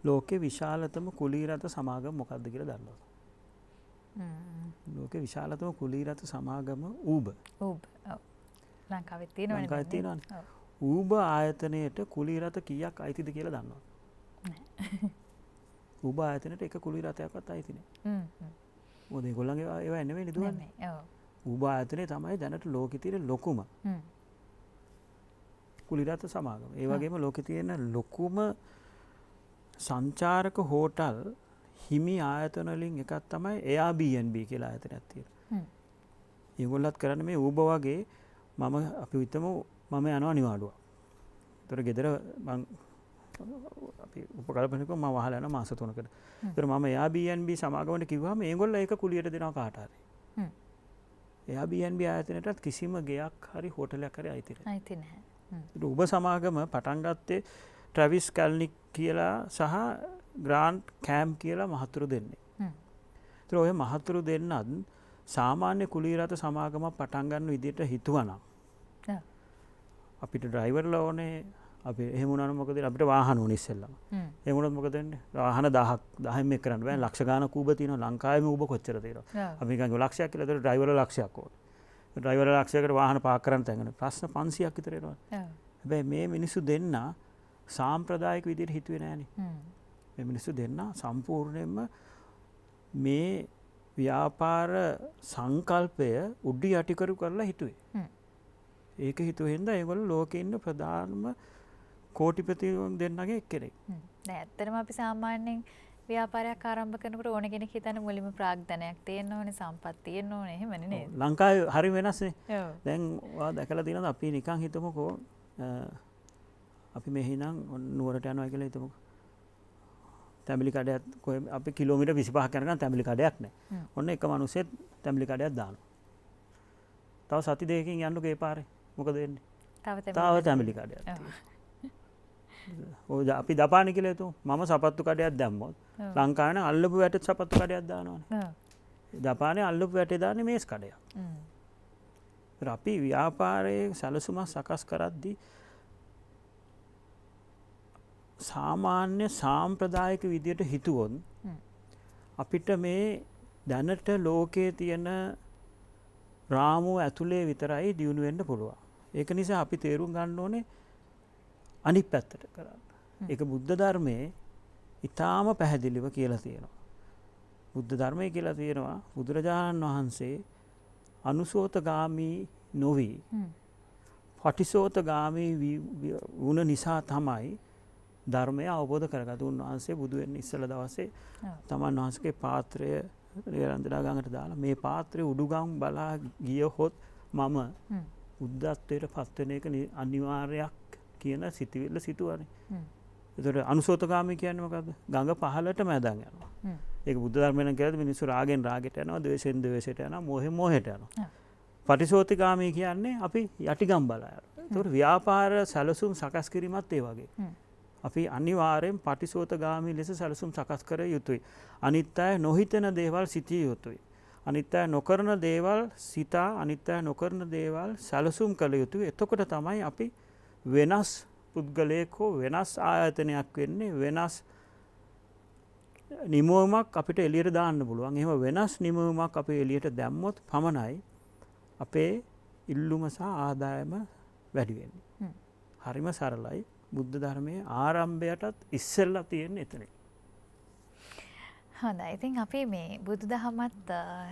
ලෝකේ විශාලතම කුලීරත සමාගම මොකක්ද කියලා දන්නවද? ලෝකේ විශාලතම කුලීරත සමාගම Uber. ඔව්. ලංකාවේ තියෙනවනේ. Uber ආයතනයට කුලීරත කීයක් අයිතිද කියලා දන්නවද? නෑ. Uber ආයතනයට එක කුලීරතයක්වත් අයිති නෑ. මොකද ඒගොල්ලන්ගේ ඒවා නෙවෙයි දුවන්නේ. ඔව්. Uber ආයතනය තමයි දැනට ලෝකෙ තියෙන ලොකුම කුලීරත සමාගම. ඒ වගේම ලෝකෙ තියෙන ලොකුම සංචාරක හෝටල් හිමි ආයතන වලින් එකක් තමයි Airbnb කියලා ආයතනයක් තියෙනවා. ඒගොල්ලත් කරන්නේ මේ Uber වගේ අපි හිතමු මම යනවා නිවාඩුවක්. ඒතර ගෙදර මං අපි උපකල්පන කරමු මම වහලා යනවා මාස 3කට. ඒතර මම Airbnb සමාගමකට කිව්වම මේගොල්ලෝ ඒක කුලියට දෙනවා කාට හරි. Airbnb ආයතනයටත් කිසිම ගෙයක් හරි හෝටලයක් හරි අයිති නැහැ. අයිති නැහැ. Uber සමාගම පටන් ගත්තේ ට්‍රැවිස් කැල්නික් කියලා සහ ග්‍රාන්ට් කෑම් කියලා මහතුරු දෙන්නේ. ඒතර ඔය මහතුරු දෙන්නත් සාමාන්‍ය කුලීරත සමාගමක් පටන් ගන්න විදිහට හිතුවනම් අපිට ඩ්‍රයිවර්ලා ඕනේ. අපි එහෙම වුණාම මොකද අපිට වාහන ඕනේ ඉස්සෙල්ලම. එහෙම වුණොත් මොකද වෙන්නේ? වාහන 1000ක් මේක කරන්න බෑ. ලක්ෂ ගාණක් Uber තියෙනවා. ලංකාවේම Uber කොච්චර තියෙනවද? අපි නිකන් ලක්ෂයක් කියලා ඒතර ඩ්‍රයිවර්ලා ලක්ෂයක් ඕනේ. ඩ්‍රයිවර්ලා ලක්ෂයකට වාහන පාක් කරන්න තැඟෙන. ප්‍රශ්න 500ක් විතර එනවා. හැබැයි මේ මිනිස්සු දෙන්න සාම්ප්‍රදායික විදිහට හිතුවේ නෑනේ. මේ මිනිස්සු දෙන්න සම්පූර්ණයෙන්ම මේ ව්‍යාපාර සංකල්පය උඩු යටිකරු කරලා හිතුවේ. ඒක හිතුවේ හින්දා ඒගොල්ලෝ ලෝකේ ඉන්න ප්‍රධානම කෝටිපතියන් දෙන්නගේ එක්කෙනෙක්. දැන් ඇත්තටම අපි සාමාන්‍යයෙන් ව්‍යාපාරයක් ආරම්භ කරනකොට ඕන කෙනෙක් හිතන්නේ මුලින්ම ප්‍රාග්ධනයක් තියෙන්න ඕනේ, සම්පත් තියෙන්න ඕනේ එහෙමනේ නේද? ලංකාවේ හරි වෙනස්නේ. දැන් ඔයා දැකලා තියෙනවද අපි නිකන් හිතමුකෝ අපි මෙහි නම් නුවරට යනවා කියලා හිතමුකෝ. තැඹිලි කඩයක් අපි කිලෝමීටර් 25ක් යනකම් තැඹිලි කඩයක් නැහැ. ඔන්න එක මිනිහෙක් තැඹිලි කඩයක් දානවා. තව සති දෙකකින් යන්නකෝ ඒ පාරේ. මොකද වෙන්නේ? තව තැඹිලි කඩයක්. ඔය අපි ජපානය කියලා හිතමු. මම සපත්තු කඩයක් දැම්මොත් ලංකාවේ නම් අල්ලපු වැටේ සපත්තු කඩයක් දානවනේ. ජපානයේ අල්ලපු වැටේ දාන්නේ මේස් කඩයක්. අපි ව්‍යාපාරයේ සැලසුමක් සකස් කරද්දී සාමාන්‍ය සාම්ප්‍රදායික විදියට හිතුවොත් අපිට මේ දැනට ලෝකයේ තියෙන රාමුව ඇතුලේ විතරයි දියුණු වෙන්න පුළුවන්. ඒක නිසා අපි තේරුම් ගන්න ඕනේ අනිත් පැත්තට කරන්න. ඒක බුද්ධ ධර්මයේ ඊටාම පැහැදිලිව කියලා තියෙනවා. බුද්ධ ධර්මයේ කියලා තියෙනවා බුදුරජාණන් වහන්සේ අනුසෝතගාමී නොවි පටිසෝතගාමී වුණ නිසා තමයි ධර්මය අවබෝධ කරගත. උන්වහන්සේ බුදු වෙන්න ඉස්සෙල්ලා දවසේ තමන් වහන්සේගේ පාත්‍රය රේරන්දලා ගඟට දාලා මේ පාත්‍රයේ උඩුගම් බලා ගියහොත් මම බුද්ධත්වයට පත් වෙන එක අනිවාර්යයක් කියන සිතුවිල්ල සිටුවනේ. ඒතර අනුසෝතගාමී කියන්නේ මොකද්ද? ගඟ පහළටම ඇදන් යනවා. ඒක බුද්ධ ධර්මයෙන් කියද්දි මිනිස්සු රාගෙන් රාගයට යනවා, ද්වේෂෙන් ද්වේෂයට යනවා, මෝහෙන් මෝහයට යනවා. පටිසෝතිගාමී කියන්නේ අපි යටිගම් බලා යනවා. ඒතර ව්‍යාපාර සැලසුම් සකස් කිරීමත් ඒ වගේ. අපි අනිවාර්යෙන් පටිසෝතගාමී ලෙස සැලසුම් සකස් කර යුතුයි. අනිත් අය නොහිතන දේවල් සිටිය යුතුයි. අනිත් අය නොකරන දේවල් සිතා අනිත් අය නොකරන දේවල් සැලසුම් කළ යුතුයි. එතකොට තමයි අපි වෙනස් පුද්ගලයෙක් හෝ වෙනස් ආයතනයක් වෙන්නේ. වෙනස් නිමවුමක් අපිට එළියට දාන්න පුළුවන්. එහෙම වෙනස් නිමවුමක් අපි එළියට දැම්මොත් පමණයි අපේ ඉල්ලුම සහ ආදායම වැඩි වෙන්නේ. හරිම සරලයි. බුද්ධ ධර්මයේ ආරම්භයටත් ඉස්සෙල්ලා තියෙන එතන. හොඳයි. ඉතින් අපි මේ බුදු දහමත්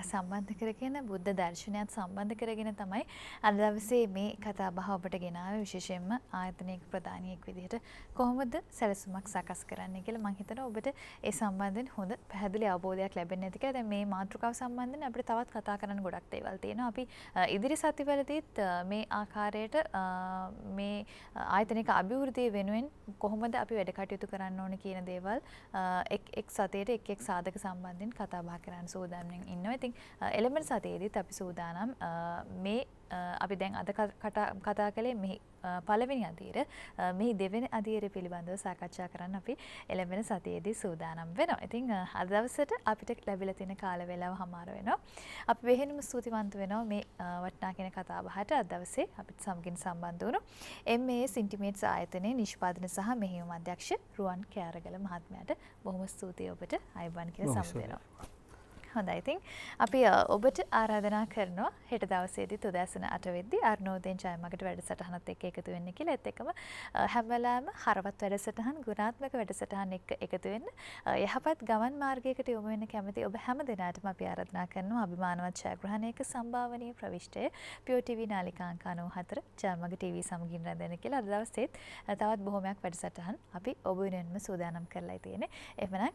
සම්බන්ධ කරගෙන බුද්ධ දර්ශනයත් සම්බන්ධ කරගෙන තමයි අද දවසේ මේ කතා බහ ඔබට ගෙනාවේ. විශේෂයෙන්ම ආයතනික ප්‍රධානියෙක් විදිහට කොහොමද සැලසුමක් සකස් කරන්නේ කියලා මම හිතනවා ඔබට ඒ සම්බන්ධයෙන් හොඳ පැහැදිලි අවබෝධයක් ලැබෙන්නේ නැති කියලා. දැන් මේ මාතෘකාව සම්බන්ධයෙන් අපිට තවත් කතා කරන්න ගොඩක් දේවල් තියෙනවා. අපි ඉදිරි සතිවලදීත් මේ ආකාරයට මේ ආයතනික අභිවෘද්ධිය වෙනුවෙන් කොහොමද අපි වැඩ කටයුතු කරන්න ඕනේ කියන දේවල් එක් සතේට එක් සාධක සම්බන්ධයෙන් කතා බහ කරන්න සූදානම් ඉන්නවා. ඉතින් එළඹෙන සතියේදීත් අපි සූදානම් මේ අපි දැන් අද කතා කළේ මේ පළවෙනි අදියර මේ දෙවෙනි අදියර පිළිබඳව සාකච්ඡා කරන්න අපි එළඹෙන සතියේදී සූදානම් වෙනවා. ඉතින් අද දවසට අපිට ලැබිලා තියෙන කාල වේලාව හමාර වෙනවා. අපි වෙහෙනම ස්තුතිවන්ත වෙනවා මේ වටිනා කියන කතා බහට අද දවසේ අපිට සමගින් සම්බන්ධ වුණු MS ඉන්ටිමේට්ස් ආයතනයේ නිෂ්පාදන සහ මෙහෙයුම් අධ්‍යක්ෂ රුවන් කෑරගල මහත්මයාට බොහොම ස්තුතියි ඔබට අයබන් කියලා සම්බන්ධ වෙනවා. හොඳයි. ඉතින් අපි ඔබට ආරාධනා කරනවා හෙට දවසේදී උදෑසන 8 වෙද්දී අර්ණෝදයෙන් ජයමගට වැඩසටහනත් එක්ක එකතු වෙන්න කියලා. ඒත් එක්කම හැම වෙලාවෙම හරවත් වැඩසටහන් ගුණාත්මක වැඩසටහන් එක්ක එකතු වෙන්න යහපත් ගමන් මාර්ගයකට යොමු වෙන්න කැමති ඔබ හැම දිනකටම අපි ආරාධනා කරනවා අභිමානවත් ඡායාග්‍රහණයක සම්භාවනීය ප්‍රවිෂ්ඨය Pure TV නාලිකාංක 94 ජයමග TV සමගින් රැඳෙන කියලා. අද දවසේත් තවත් බොහොමයක් වැඩසටහන් අපි ඔබ වෙනුවෙන්ම සූදානම් කරලා තියෙන්නේ. එහෙමනම්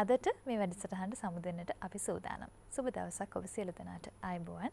අදට මේ වැඩසටහනට සමු දෙන්නට අපි සූදානම්. සුබ දවසක් ඔබ සියලු දෙනාට. ආයුබෝවන්.